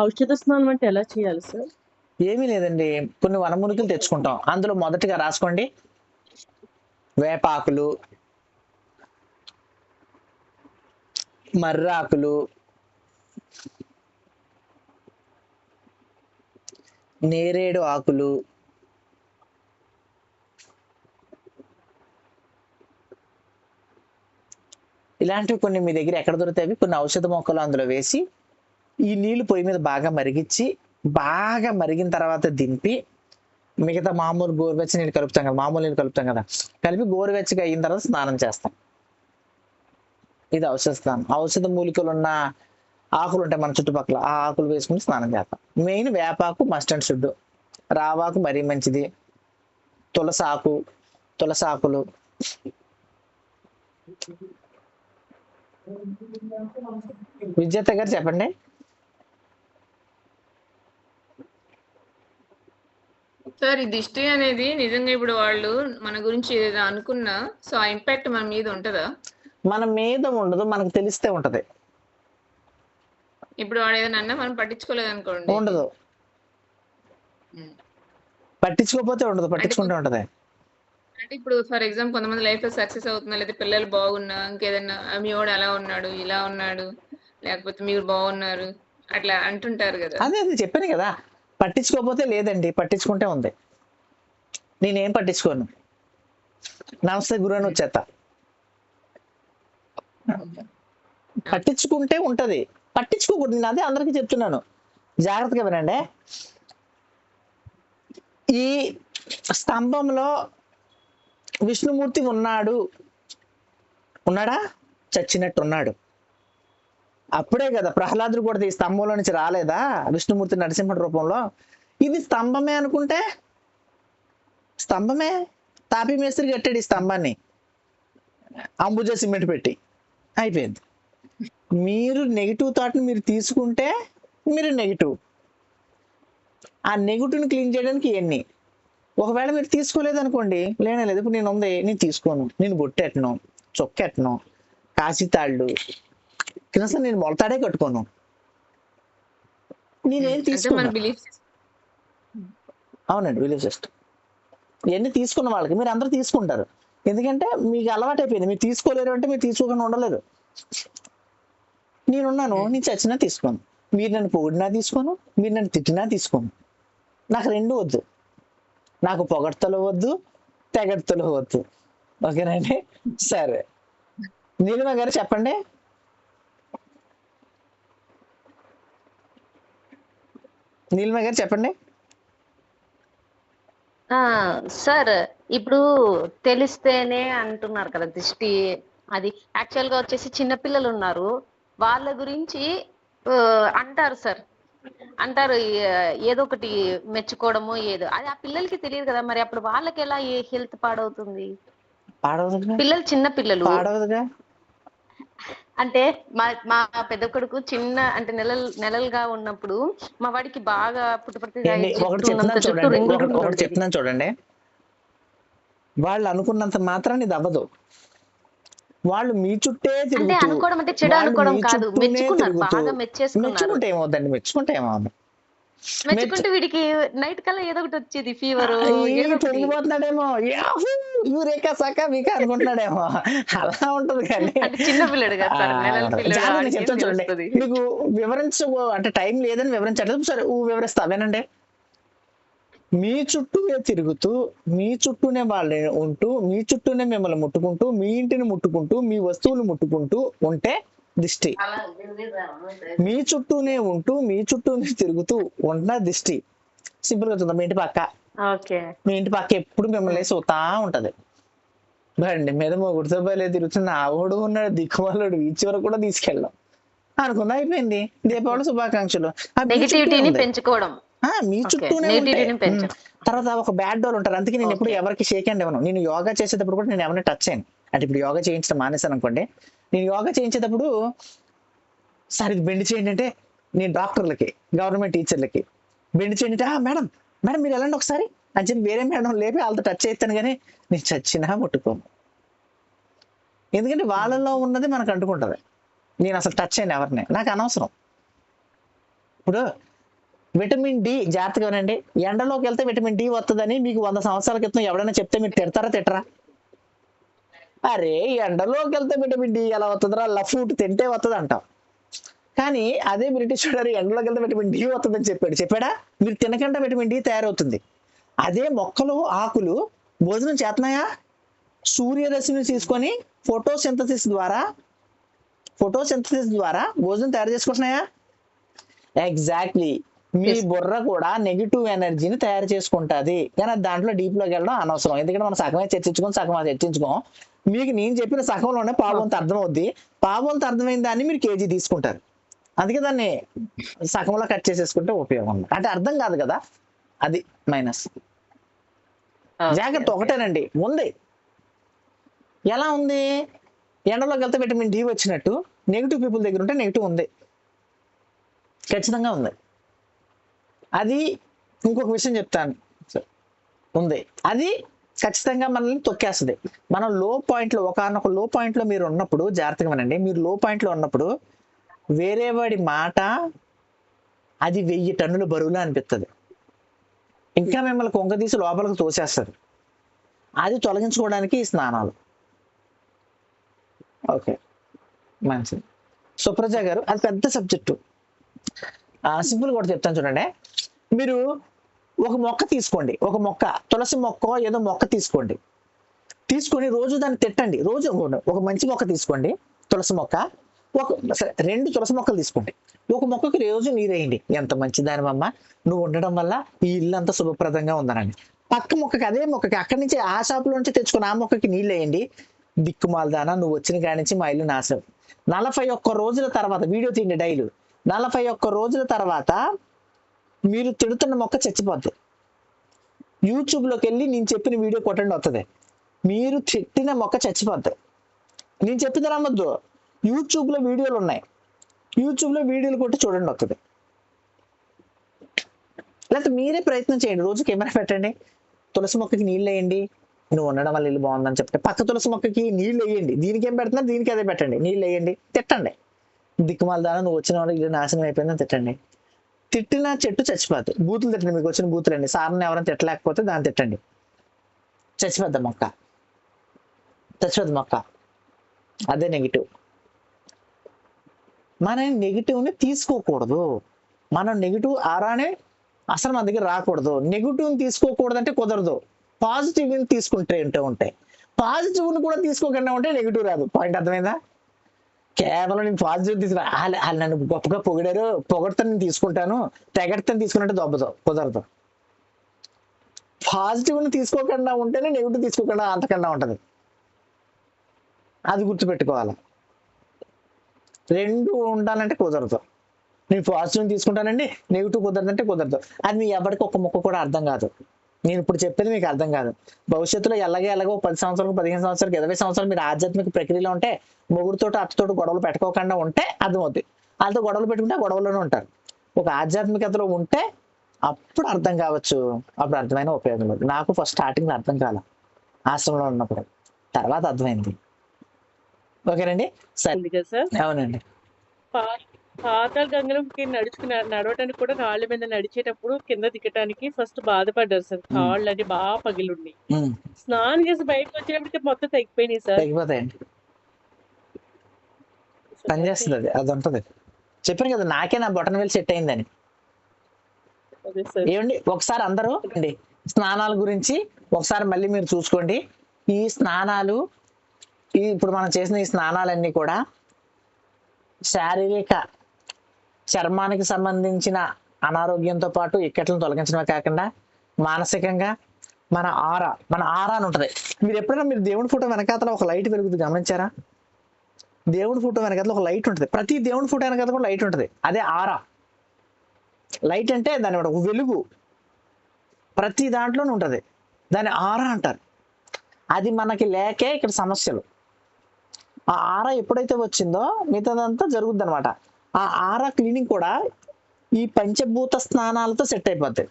ఔషధ స్నానం అంటే ఎలా చేయాలి సార్? ఏమీ లేదండి, కొన్ని వనమూలికలు తెచ్చుకుంటాం, అందులో మొదటిగా రాసుకోండి వేపాకులు, మర్రాకులు, నేరేడు ఆకులు, ఇలాంటివి కొన్ని మీ దగ్గర ఎక్కడ దొరుకుతాయి, కొన్ని ఔషధ మొక్కలు అందులో వేసి ఈ నీళ్లు పొయ్యి మీద బాగా మరిగించి, బాగా మరిగిన తర్వాత దింపి, మిగతా మామూలు గోరువెచ్చ నీళ్ళు కలుపుతాం కదా, మామూలు నీళ్ళు కలుపుతాం కదా, కలిపి గోరువెచ్చగా అయిన తర్వాత స్నానం చేస్తాం. ఇది ఔషధ స్నానం. ఔషధ మూలికలు ఉన్న ఆకులు ఉంటాయి మన చుట్టుపక్కల, ఆ ఆకులు వేసుకుని స్నానం చేస్తాం. మెయిన్ వేపాకు మస్ట్ అండ్ షుడ్, రావాకు మరీ మంచిది, తులసాకులు. విజేత గారు చెప్పండి. సార్, ఈ దిష్టి అనేది నిజంగా ఇప్పుడు వాళ్ళు మన గురించి ఏదైనా అనుకున్నా, సో ఆ ఇంపాక్ట్ మన మీద ఉంటుందా? మన మీద ఉండదు, మనకు తెలిస్తే ఉంటది. ఇప్పుడు వాడు ఏదైనా అన్నా మనం పట్టించుకోలేదు అనుకోండి, ఉండదు. పట్టించుకోకపోతే ఉండదు, పట్టించుకుంటే ఉంటది. అంటే ఇప్పుడు ఫర్ ఎగ్జాంపుల్ కొంతమంది లైఫ్ లో సక్సెస్ అవుతున్నా, లేదా పిల్లలు బాగున్నా, ఇంకేదన్నా మీ వాడు అలా ఉన్నాడు, ఇలా ఉన్నాడు, లేకపోతే మీరు బాగున్నారు, అట్లా అంటుంటారు కదా. అదే చెప్పాను కదా, పట్టించుకోకపోతే లేదండి, పట్టించుకుంటే ఉంది. నేనేం పట్టించుకోను, నమస్తే గురు అని వచ్చేస్తా. పట్టించుకుంటే ఉంటది, పట్టించుకోకూడదు. నేను అదే అందరికీ చెప్తున్నాను, జాగ్రత్తగా వినండి. ఈ స్తంభంలో విష్ణుమూర్తి ఉన్నాడా? చచ్చినట్టున్నాడు. అప్పుడే కదా ప్రహ్లాదుడు కూడా ఈ స్తంభంలో నుంచి రాలేదా, విష్ణుమూర్తి నరసింహుడి రూపంలో. ఇది స్తంభమే అనుకుంటే స్తంభమే, తాపి మేస్త్రి కట్టాడు ఈ స్తంభాన్ని అంబుజా సిమెంట్ పెట్టి, అయిపోయింది. మీరు నెగిటివ్ థాట్ని మీరు తీసుకుంటే మీరు నెగిటివ్, ఆ నెగిటివ్ని క్లీన్ చేయడానికి ఎన్ని. ఒకవేళ మీరు తీసుకోలేదు అనుకోండి, లేదు ఇప్పుడు నేను తీసుకోను, నేను బొట్టెట్టను, చొక్కెట్టను, కాశీతాళ్ళు అసలు నేను మొలతాడే కట్టుకోను, నేనేం తీసుకోను. అవునండి, బిలీఫ్ సిస్టమ్. ఇవన్నీ తీసుకున్న వాళ్ళకి మీరు అందరూ తీసుకుంటారు, ఎందుకంటే మీకు అలవాటు అయిపోయింది. మీరు తీసుకోలేరు అంటే మీరు తీసుకోకుండా ఉండలేదు. నేనున్నాను, నేను చచ్చినా తీసుకోను, మీరు నన్ను పొగిడినా తీసుకోను, మీరు నన్ను తిట్టినా తీసుకోను. నాకు రెండు వద్దు, నాకు పొగడ్తలు వద్దు, తెగడ్తలు వద్దు. ఓకేనండి, సరే. నీలిమ గారు చెప్పండి. నీలిమ గారు చెప్పండి. సార్, ఇప్పుడు తెలిస్తేనే అంటున్నారు కదా దిష్టి, అది యాక్చువల్ గా వచ్చేసి చిన్నపిల్లలు ఉన్నారు, వాళ్ళ గురించి అంటారు సార్, అంటారు ఏదో ఒకటి మెచ్చుకోవడము, ఏదో అది ఆ పిల్లలకి తెలియదు కదా, మరి అప్పుడు వాళ్ళకి ఎలా హెల్త్ పాడవుతుంది? పిల్లలు చిన్న పిల్లలు అంటే మా పెద్ద కొడుకు చిన్న అంటే నెలలుగా ఉన్నప్పుడు మా వాడికి బాగా ఒకటి చెప్తున్నాను చూడండి, వాళ్ళు అనుకున్నంత మాత్రం ఇది అవ్వదు. వాళ్ళు మీ చుట్టే అంటే అనుకోవడం అంటే చెడు అనుకోవడం కాదు, మెచ్చుకున్నారు, బాగా మెచ్చుకుంటే ఏమవుద్దండి, మెచ్చుకుంటే వీడికి నైట్ కల్లా ఏదో ఒకటి వచ్చేది, ఫీవర్ పెరిగిపోతున్నాడేమో, యూరేకా సకా మీకా అనుకుంటున్నాడేమో, అలా ఉంటది. కానీ అంటే చిన్న పిల్లడు కదా సార్, నెలల పిల్లడు, జాగ్రత్తగా వాడికి ఏం చెప్తాను చూడండి. తెలుస్తది? మీకు వివరించ అంటే టైం లేదని వివరించట్లేదు, సరే వివరిస్తా వినండి. మీ చుట్టూనే తిరుగుతూ, మీ చుట్టూనే వాళ్ళని ఉంటూ, మీ చుట్టూనే మిమ్మల్ని ముట్టుకుంటూ, మీ ఇంటిని ముట్టుకుంటూ, మీ వస్తువులు ముట్టుకుంటూ ఉంటే దిష్టి. మీ చుట్టూనే ఉంటూ, మీ చుట్టూనే తిరుగుతూ ఉన్న దిష్టి. సింపుల్ గా చూద్దాం. మీ ఇంటి పక్క, ఓకే. మీ ఇంటి పక్క ఎప్పుడు మిమ్మల్ని చూతా ఉంటది. బండి మీద మొగుడుతో బయలు తిరుగుతున్న ఆవుడు ఉన్నాడు, దిక్కుమాలుడు, ఈచి వరకు కూడా తీసుకెళ్ళాం అనుకుందా, అయిపోయింది. దీపావళి శుభాకాంక్షలు. ఆ మీ చుట్టూనే నెగిటివిటీని ఉంది. పెంచుకోవడం. మీ చుట్టూనే ఉంటాయి. నెగిటివిటీని పెంచడం. తర్వాత ఒక బ్యాడ్ డోర్ ఉంటారు. అందుకే నేను ఎప్పుడు ఎవరికి షేక్ హ్యాండ్ ఇవ్వను. నేను యోగా చేసేటప్పుడు కూడా నేను ఎవరిని టచ్ చేయను. అంటే ఇప్పుడు యోగా చేయించడం మానేశాను అనుకోండి, నేను యోగా చేయించేటప్పుడు సార్ ఇది బెండ్ చేయండి అంటే, నేను డాక్టర్లకి, గవర్నమెంట్ టీచర్లకి బెండ్ చేయండి అంటే, మేడం మేడం మీరు వెళ్ళండి ఒకసారి అని చెప్పి వేరే మేడం లేపి వాళ్ళతో టచ్ చేస్తాను. కానీ నేను చచ్చినా ముట్టుకోను. ఎందుకంటే వాళ్ళలో ఉన్నది మనకు అంటుకుంటది. నేను అసలు టచ్ చేయను ఎవరిని, నాకు అనవసరం. ఇప్పుడు విటమిన్ డి జాగ్రత్తగా వినండి. ఎండలోకి వెళ్తే విటమిన్ డి వస్తుందని మీకు 100 సంవత్సరాల క్రితం ఎవరైనా చెప్తే మీరు తిడతారా తిట్టరా? అరే ఎండలోకి వెళ్తే విటమిన్ డి ఎలా వస్తుందిరా, ఫ్రూట్ తింటే వస్తుంది అంటాం. కానీ అదే బ్రిటిష్ వాడు ఎండలోకి వెళ్తే విటమిన్ డి వస్తుందని చెప్పాడా? మీరు తినకుండా విటమిన్ డి తయారవుతుంది. అదే మొక్కలు ఆకులు భోజనం చేస్తున్నాయా? సూర్యరశ్మిని తీసుకొని ఫోటోసింథసిస్ ద్వారా భోజనం తయారు చేసుకుంటున్నాయా? ఎగ్జాక్ట్లీ. మీ బుర్ర కూడా నెగిటివ్ ఎనర్జీని తయారు చేసుకుంటుంది. కానీ దాంట్లో డీప్ లోకి వెళ్ళడం అనవసరం. ఎందుకంటే మనం సగమే చర్చించుకోం. మీకు నేను చెప్పిన సగంలోనే పావులంత అర్థం అవుద్ది. పావులంత అర్థమైన దాన్ని మీరు కేజీ తీసుకుంటారు. అందుకే దాన్ని సగంలో కట్ చేసేసుకుంటే ఉపయోగం ఉంది. అంటే అర్థం కాదు కదా, అది మైనస్. జాగ్రత్త ఒకటేనండి ఉంది. ఎలా ఉంది? ఎండలోకి వెళ్తే విటమిన్ డి వచ్చినట్టు నెగిటివ్ పీపుల్ దగ్గర ఉంటే నెగిటివ్ ఉంది, ఖచ్చితంగా ఉంది. అది ఇంకొక విషయం చెప్తాను ఉంది, అది ఖచ్చితంగా మనల్ని తొక్కేస్తుంది. మనం లో పాయింట్ లో ఒకనొక లో పాయింట్ లో మీరు ఉన్నప్పుడు జాగ్రత్తగా వినండి. మీరు లో పాయింట్ లో ఉన్నప్పుడు వేరే వాడి మాట అది 1000 టన్నుల బరువులా అనిపిస్తుంది. ఇంకా మిమ్మల్ని కొంగదీసి లోపలికి తోసేస్తారు. అది తొలగించుకోవడానికి ఈ స్నానాలు. ఓకే మంచిది. సుప్రజ గారు అది పెద్ద సబ్జెక్టు. సింపుల్ కూడా చెప్తాను చూడండి. మీరు ఒక మొక్క తీసుకోండి, ఒక మొక్క తులసి మొక్క ఏదో మొక్క తీసుకొని రోజు దాన్ని తిట్టండి. రోజు ఒక మంచి మొక్క తీసుకోండి, తులసి మొక్క. 2 తులసి మొక్కలు తీసుకోండి. ఒక మొక్కకి రోజు నీరేయండి. ఎంత మంచి దానివమ్మ నువ్వు ఉండడం వల్ల ఈ ఇల్లు అంతా శుభప్రదంగా ఉందనండి. పక్క మొక్కకి, అదే మొక్కకి అక్కడి నుంచి ఆ షాపులో నుంచి తెచ్చుకుని ఆ మొక్కకి నీళ్ళు వేయండి. దిక్కుమాలదానా నువ్వు వచ్చిన కాడి నుంచి మా ఇల్లు నాశనం. 41 రోజుల తర్వాత వీడియో తీయండి డైలీ. 41 రోజుల తర్వాత మీరు తిడుతున్న మొక్క చచ్చిపోద్ది. యూట్యూబ్లోకి వెళ్ళి నేను చెప్పిన వీడియో కొట్టండి, వస్తుంది. మీరు తిట్టిన మొక్క చచ్చిపోద్ది. నేను చెప్పింది నమ్మద్దు, యూట్యూబ్లో వీడియోలు ఉన్నాయి. యూట్యూబ్లో వీడియోలు కొట్టి చూడండి, వస్తుంది. లేకపోతే మీరే ప్రయత్నం చేయండి. రోజు కెమెరా పెట్టండి, తులసి మొక్కకి నీళ్ళు వేయండి. నువ్వు ఉండడం వల్ల ఇల్లు బాగుందని చెప్తే పక్క తులసి మొక్కకి నీళ్ళు వేయండి. దీనికి ఏం పెడుతున్నారు, దీనికి అదే పెట్టండి. నీళ్ళు వేయండి, తిట్టండి. దిక్కుమాల దాని నువ్వు వచ్చిన వాళ్ళు ఇల్లు నాశనం అయిపోయిందని తిట్టండి. తిట్టిన చెట్టు చచ్చిపోద్ది. బూతులు తిట్టండి, మీకు వచ్చిన బూతులు అండి. సార్ని ఎవరైనా తిట్టలేకపోతే దాన్ని తిట్టండి, చచ్చిపోద్ది మొక్క. అదే నెగిటివ్. మనం నెగిటివ్ని తీసుకోకూడదు. మనం నెగిటివ్ ఆరానే అసలు మన దగ్గర రాకూడదు. నెగిటివ్ని తీసుకోకూడదు అంటే కుదరదు. పాజిటివ్ని తీసుకుంటే ఉంటాయి. పాజిటివ్ని కూడా తీసుకోకుండా ఉంటే నెగిటివ్ రాదు. పాయింట్ అర్థమైందా? కేవలం నేను పాజిటివ్ తీసుకురా, వాళ్ళు నన్ను గొప్పగా పొగిడారు, పొగడతా నేను తీసుకుంటాను, తెగడతాను తీసుకున్నట్టు దొబ్బదు, కుదరదు. పాజిటివ్ని తీసుకోకుండా ఉంటేనే నెగిటివ్ తీసుకోకుండా అంతకన్నా ఉంటుంది. అది గుర్తుపెట్టుకోవాలి. 2 ఉండాలంటే కుదరదు. నేను పాజిటివ్ తీసుకుంటానండి, నెగిటివ్ కుదరదంటే కుదరదు. అది మీ ఎవరికి ఒక మొక్క కూడా అర్థం కాదు. నేను ఇప్పుడు చెప్పేది మీకు అర్థం కాదు. భవిష్యత్తులో ఎలాగో 10 సంవత్సరాలకు 15 సంవత్సరాలకు 20 సంవత్సరాలు మీరు ఆధ్యాత్మిక ప్రక్రియలో ఉంటే, మొగుడుతోటి అత్తతోటి గొడవలు పెట్టుకోకుండా ఉంటే అర్థమవుతుంది. వాళ్ళతో గొడవలు పెట్టుకుంటే ఆ గొడవలోనే ఉంటారు. ఒక ఆధ్యాత్మికతలో ఉంటే అప్పుడు అర్థం కావచ్చు. అప్పుడు అర్థమైన ఉపయోగం లేదు. నాకు ఫస్ట్ స్టార్టింగ్లో అర్థం కాల, ఆశ్రమంలో ఉన్నప్పుడు. తర్వాత అర్థమైంది. ఓకేనండి, సరే. ఉంది కదా సార్, అవునండి. పాతాళ గంగంకి నడవటానికి కూడా రాళ్ళ మీద నడిచేటప్పుడు కింద దిగటానికి ఫస్ట్ బాధపడ్డారు సార్. కాళ్ళు అది బాగా పగిలుండి. స్నానం చేసి బయటకు వచ్చేటప్పటికి మొత్తం తగ్గిపోయినాయి సార్. తగ్గిపోతాయండి, పనిచేస్తుంది అది, అది ఉంటది. చెప్పాను కదా నాకే నా బొటన్ వేలు సెట్ అయిందని. అదే సార్. ఏమండి ఒకసారి అందరూ అండి స్నానాల గురించి ఒకసారి మళ్ళీ మీరు చూసుకోండి. ఈ స్నానాలు ఇప్పుడు మనం చేసిన ఈ స్నానాలన్నీ కూడా శారీరక చర్మానికి సంబంధించిన అనారోగ్యంతో పాటు ఇక్కట్లను తొలగించడమే కాకుండా మానసికంగా మన ఆరా అని ఉంటది. మీరు ఎప్పుడైనా మీరు దేవుడి ఫోటో వెనకాతల ఒక లైట్ వెలుగుతుంది గమనించారా? దేవుడి ఫోటో వెనకాతల ఒక లైట్ ఉంటుంది, ప్రతి దేవుడి ఫోటో వెనకాతల కూడా లైట్ ఉంటుంది, అదే ఆరా. లైట్ అంటే దాని ఒక వెలుగు ప్రతి దాంట్లోనే ఉంటుంది, దాన్ని ఆరా అంటారు. అది మనకి లేకే ఇక్కడ సమస్యలు. ఆ ఆరా ఎప్పుడైతే వచ్చిందో మిగతాదంతా జరుగుద్ది అనమాట. ఆ ఆరా క్లీనింగ్ కూడా ఈ పంచభూత స్నానాలతో సెట్ అయిపోతాయి.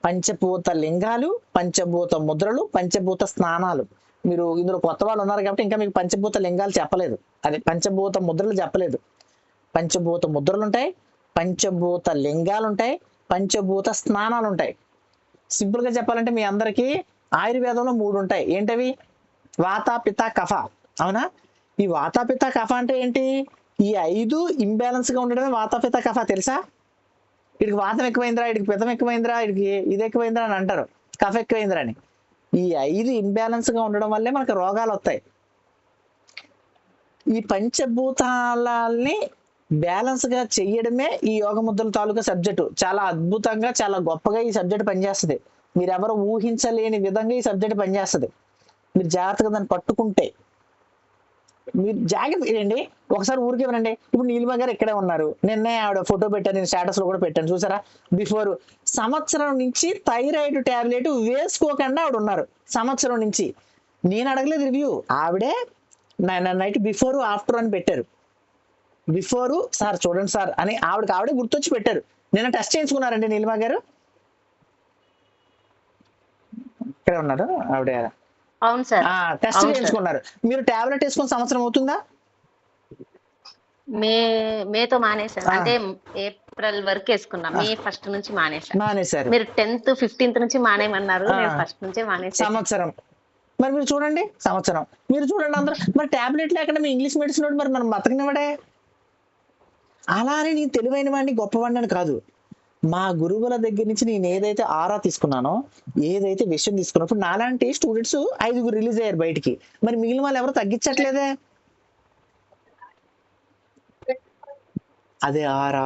పంచభూత లింగాలు, పంచభూత ముద్రలు, పంచభూత స్నానాలు. మీరు ఇందులో కొత్త వాళ్ళు ఉన్నారు కాబట్టి ఇంకా మీకు పంచభూత లింగాలు చెప్పలేదు, అదే పంచభూత ముద్రలు చెప్పలేదు. పంచభూత ముద్రలు ఉంటాయి, పంచభూత లింగాలు ఉంటాయి, పంచభూత స్నానాలు ఉంటాయి. సింపుల్ గా చెప్పాలంటే మీ అందరికీ ఆయుర్వేదంలో 3 ఉంటాయి. ఏంటవి? వాత, పిత, కఫ. అవునా? ఈ వాత, పిత, కఫ అంటే ఏంటి? ఈ 5 ఇంబ్యాలెన్స్ గా ఉండడమే వాత, పిత, కఫ. తెలుసా? వీడికి వాతం ఎక్కువైందిరా, వీడికి పితం ఎక్కువైందిరా, వీడికి ఇది ఎక్కువైందిరా అని అంటారు, కఫ ఎక్కువైందిరా అని. ఈ 5 ఇంబ్యాలెన్స్ గా ఉండడం వల్లే మనకు రోగాలు వస్తాయి. ఈ పంచభూతాలని బ్యాలెన్స్ గా చెయ్యడమే ఈ యోగ ముద్రల తాలూకా సబ్జెక్టు. చాలా అద్భుతంగా చాలా గొప్పగా ఈ సబ్జెక్ట్ పనిచేస్తుంది. మీరు ఎవరు ఊహించలేని విధంగా ఈ సబ్జెక్ట్ పనిచేస్తుంది. మీరు జాగ్రత్తగా దాన్ని పట్టుకుంటే, మీరు జాగ్రత్త ఏంటి ఒకసారి ఊరికే వినండి. ఇప్పుడు నీలిమ గారు ఇక్కడే ఉన్నారు, నిన్నే ఆవిడ ఫోటో పెట్టాను, నేను స్టేటస్ లో కూడా పెట్టాను చూసారా? బిఫోర్ సంవత్సరం నుంచి థైరాయిడ్ టాబ్లెట్ వేసుకోకుండా ఆవిడ ఉన్నారు, సంవత్సరం నుంచి. నేను అడగలేదు రివ్యూ, ఆవిడే నైట్ బిఫోర్ ఆఫ్టర్ అని పెట్టారు. బిఫోర్ సార్ చూడండి సార్ అని ఆవిడే గుర్తొచ్చి పెట్టారు. నిన్న టెస్ట్ చేయించుకున్నారండి నీలిమ గారు, ఇక్కడే ఉన్నారు ఆవిడ. అవును సార్. టెస్ట్ చేయించుకున్నారు. మీరు టాబ్లెట్ వేసుకుని సంవత్సరం అవుతుందా? మేతో మానేశాను, అంటే ఏప్రిల్ వరకు వేసుకున్నా, మే 1 నుంచి మానేశారు. మీరు 10th 15th నుంచి మానేయమన్నారు, నేను 1 నుంచే మానేశాను. సంవత్సరం. మరి మీరు చూడండి సంవత్సరం, మీరు చూడండి అందరూ. మరి టాబ్లెట్ లేకుండా మీ ఇంగ్లీష్ మెడిసిన్ మరి మనం బతకనివ్వడే. అలానే నేను తెలివైన వాడిని గొప్పవాడిని అని కాదు. మా గురువుల దగ్గర నుంచి నేను ఏదైతే ఆరా తీసుకున్నానో, ఏదైతే విషయం తీసుకున్నప్పుడు నాలాంటి స్టూడెంట్స్ 5 రిలీజ్ అయ్యారు బయటికి. మరి మిగిలిన వాళ్ళు ఎవరు తగ్గించట్లేదే. అదే ఆరా.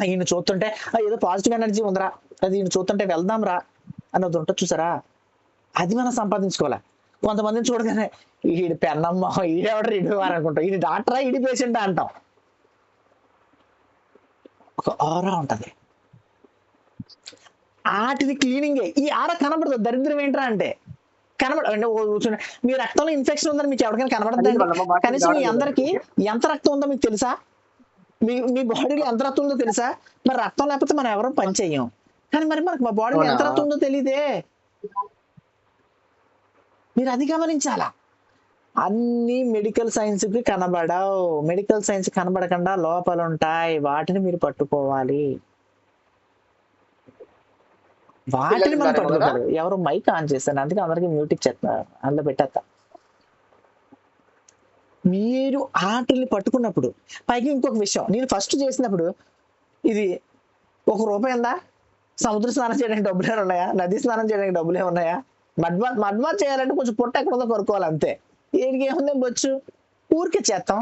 ఈయన చూస్తుంటే ఏదో పాజిటివ్ ఎనర్జీ ఉందిరా, అది ఈయన చూస్తుంటే వెళ్దాం రా అన్నది ఉంటుంది చూసారా? అది మనం సంపాదించుకోవాలి. కొంతమందిని చూడగానే ఈడు పెన్నమ్మ, ఈడెవడ ఇడివారు అనుకుంటాం, ఈడు డాక్టరా ఈడి పేషెంటా అంటాం. ఒక ఆరా ఉంటది, వాటిని క్లీనింగ్. ఈ ఆరా కనబడదు. దరిద్రం ఏంట్రా అంటే అంటే మీ రక్తంలో ఇన్ఫెక్షన్ ఉందని మీకు ఎవరికైనా కనబడదండి? కనీసం మీ అందరికి ఎంత రక్తం ఉందో మీకు తెలుసా? మీ బాడీలో ఎంత రక్తం ఉందో తెలుసా? మరి రక్తం లేకపోతే మనం ఎవరో పని చెయ్యం. కానీ మరి మనకు మా బాడీలో ఎంత రక్తం ఉందో తెలియదే. మీరు అది గమనించాలా. అన్ని మెడికల్ సైన్స్ కి కనబడవు. మెడికల్ సైన్స్ కనబడకుండా లోపాలు ఉంటాయి, వాటిని మీరు పట్టుకోవాలి. వాటిని మనం పట్టుకోవాలి. ఎవరు మైక్ ఆన్ చేస్తాను, అందుకే అందరికి మ్యూట్ ఇచ్చేస్తున్నారు, అందులో పెట్టేస్తా. మీరు ఆటల్ని పట్టుకున్నప్పుడు పైకి ఇంకొక విషయం, నేను ఫస్ట్ చేసినప్పుడు ఇది ₹1 ఉందా? సముద్ర స్నానం చేయడానికి డబ్బులే ఉన్నాయా? నది స్నానం చేయడానికి డబ్బులే ఉన్నాయా? మడ్బాత్ చేయాలంటే కొంచెం పొట్ట ఎక్కడ ఉందో కొనుక్కోవాలి అంతే. ఏడికి ఏముంది బొచ్చు, ఊరికే చేస్తాం.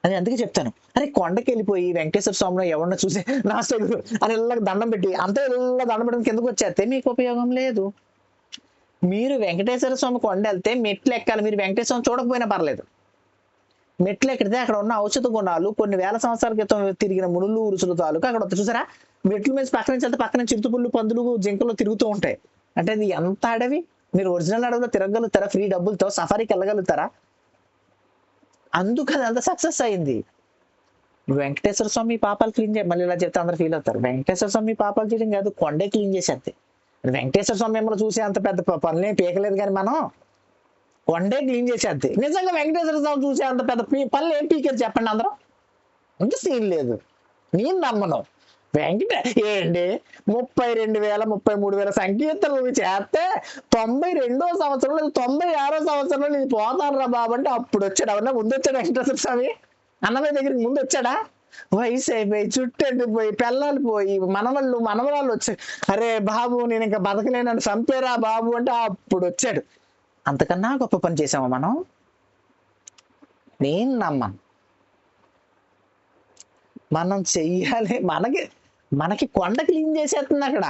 అని అందుకే చెప్తాను, అరే కొండకి వెళ్ళిపోయి వెంకటేశ్వర స్వామిలో ఎవరన్నా చూసి నాస్టలు అని ఇళ్ళకి దండం పెట్టి అంతే ఇళ్ళ దండం పెట్టడం కిందకు వచ్చేస్తే మీకు ఉపయోగం లేదు. మీరు వెంకటేశ్వర స్వామి కొండ వెళ్తే మెట్లు ఎక్కాలి. మీరు వెంకటేశ్వర స్వామి చూడకపోయినా పర్లేదు, మెట్లు ఎక్కితే అక్కడ ఉన్న ఔషధ గుణాలు కొన్ని వేల సంవత్సరాల క్రితం తిరిగిన మునులు రుచులు తాలూకు అక్కడ చూసారా? మెట్ల మీద పక్క నుంచి వెళ్తే పక్కన చిరుతుపుళ్ళు, పందులు, జింకలు తిరుగుతూ ఉంటాయి. అంటే అది ఎంత అడవి. మీరు ఒరిజినల్ అడవిలో తిరగలుగుతారా? ఫ్రీ డబ్బులతో సఫారీకి వెళ్ళగలుగుతారా? అందుకని అంత సక్సెస్ అయింది. వెంకటేశ్వర స్వామి పాపాలు క్లీన్ చేయాలి. మళ్ళీ ఇలా చెప్తే అందరు ఫీల్ అవుతారు. వెంకటేశ్వర స్వామి పాపాలు చేయడం కాదు, కొండే క్లీన్ చేసేది. వెంకటేశ్వర స్వామి మిమ్మల్ని చూసే అంత పెద్ద పనులే పీకలేదు. కానీ మనం వన్ డే క్లీన్ చేసేద్ది. నిజంగా వెంకటేశ్వర స్వామి చూసే అంత పెద్ద పనులు ఏం పీకేది చెప్పండి అందరూ? అంత సీన్ లేదు. నేను నమ్మను. ఏంటి 32,000 33,000 సంకీర్తనలు చేస్తే 92వ సంవత్సరం లేదు 96వ సంవత్సరంలో నేను పోతాను రా బాబు అంటే అప్పుడు వచ్చాడు. అవునా? ముందు వచ్చాడు వెంకటేశ్వర స్వామి అన్నమయ్య దగ్గరికి ముందు వచ్చాడా? వయసు అయిపోయి చుట్టూ ఎండిపోయి పిల్లలు పోయి మనవరాళ్ళు వచ్చాయి. అరే బాబు నేను ఇంకా బతకలేనని చంపేరా బాబు అంటే అప్పుడు వచ్చాడు. అంతకన్నా గొప్ప పని చేసామా మనం? నేను నమ్మను. మనం చెయ్యాలి. మనకి కొండ క్లీన్ చేసేస్తుంది. అక్కడ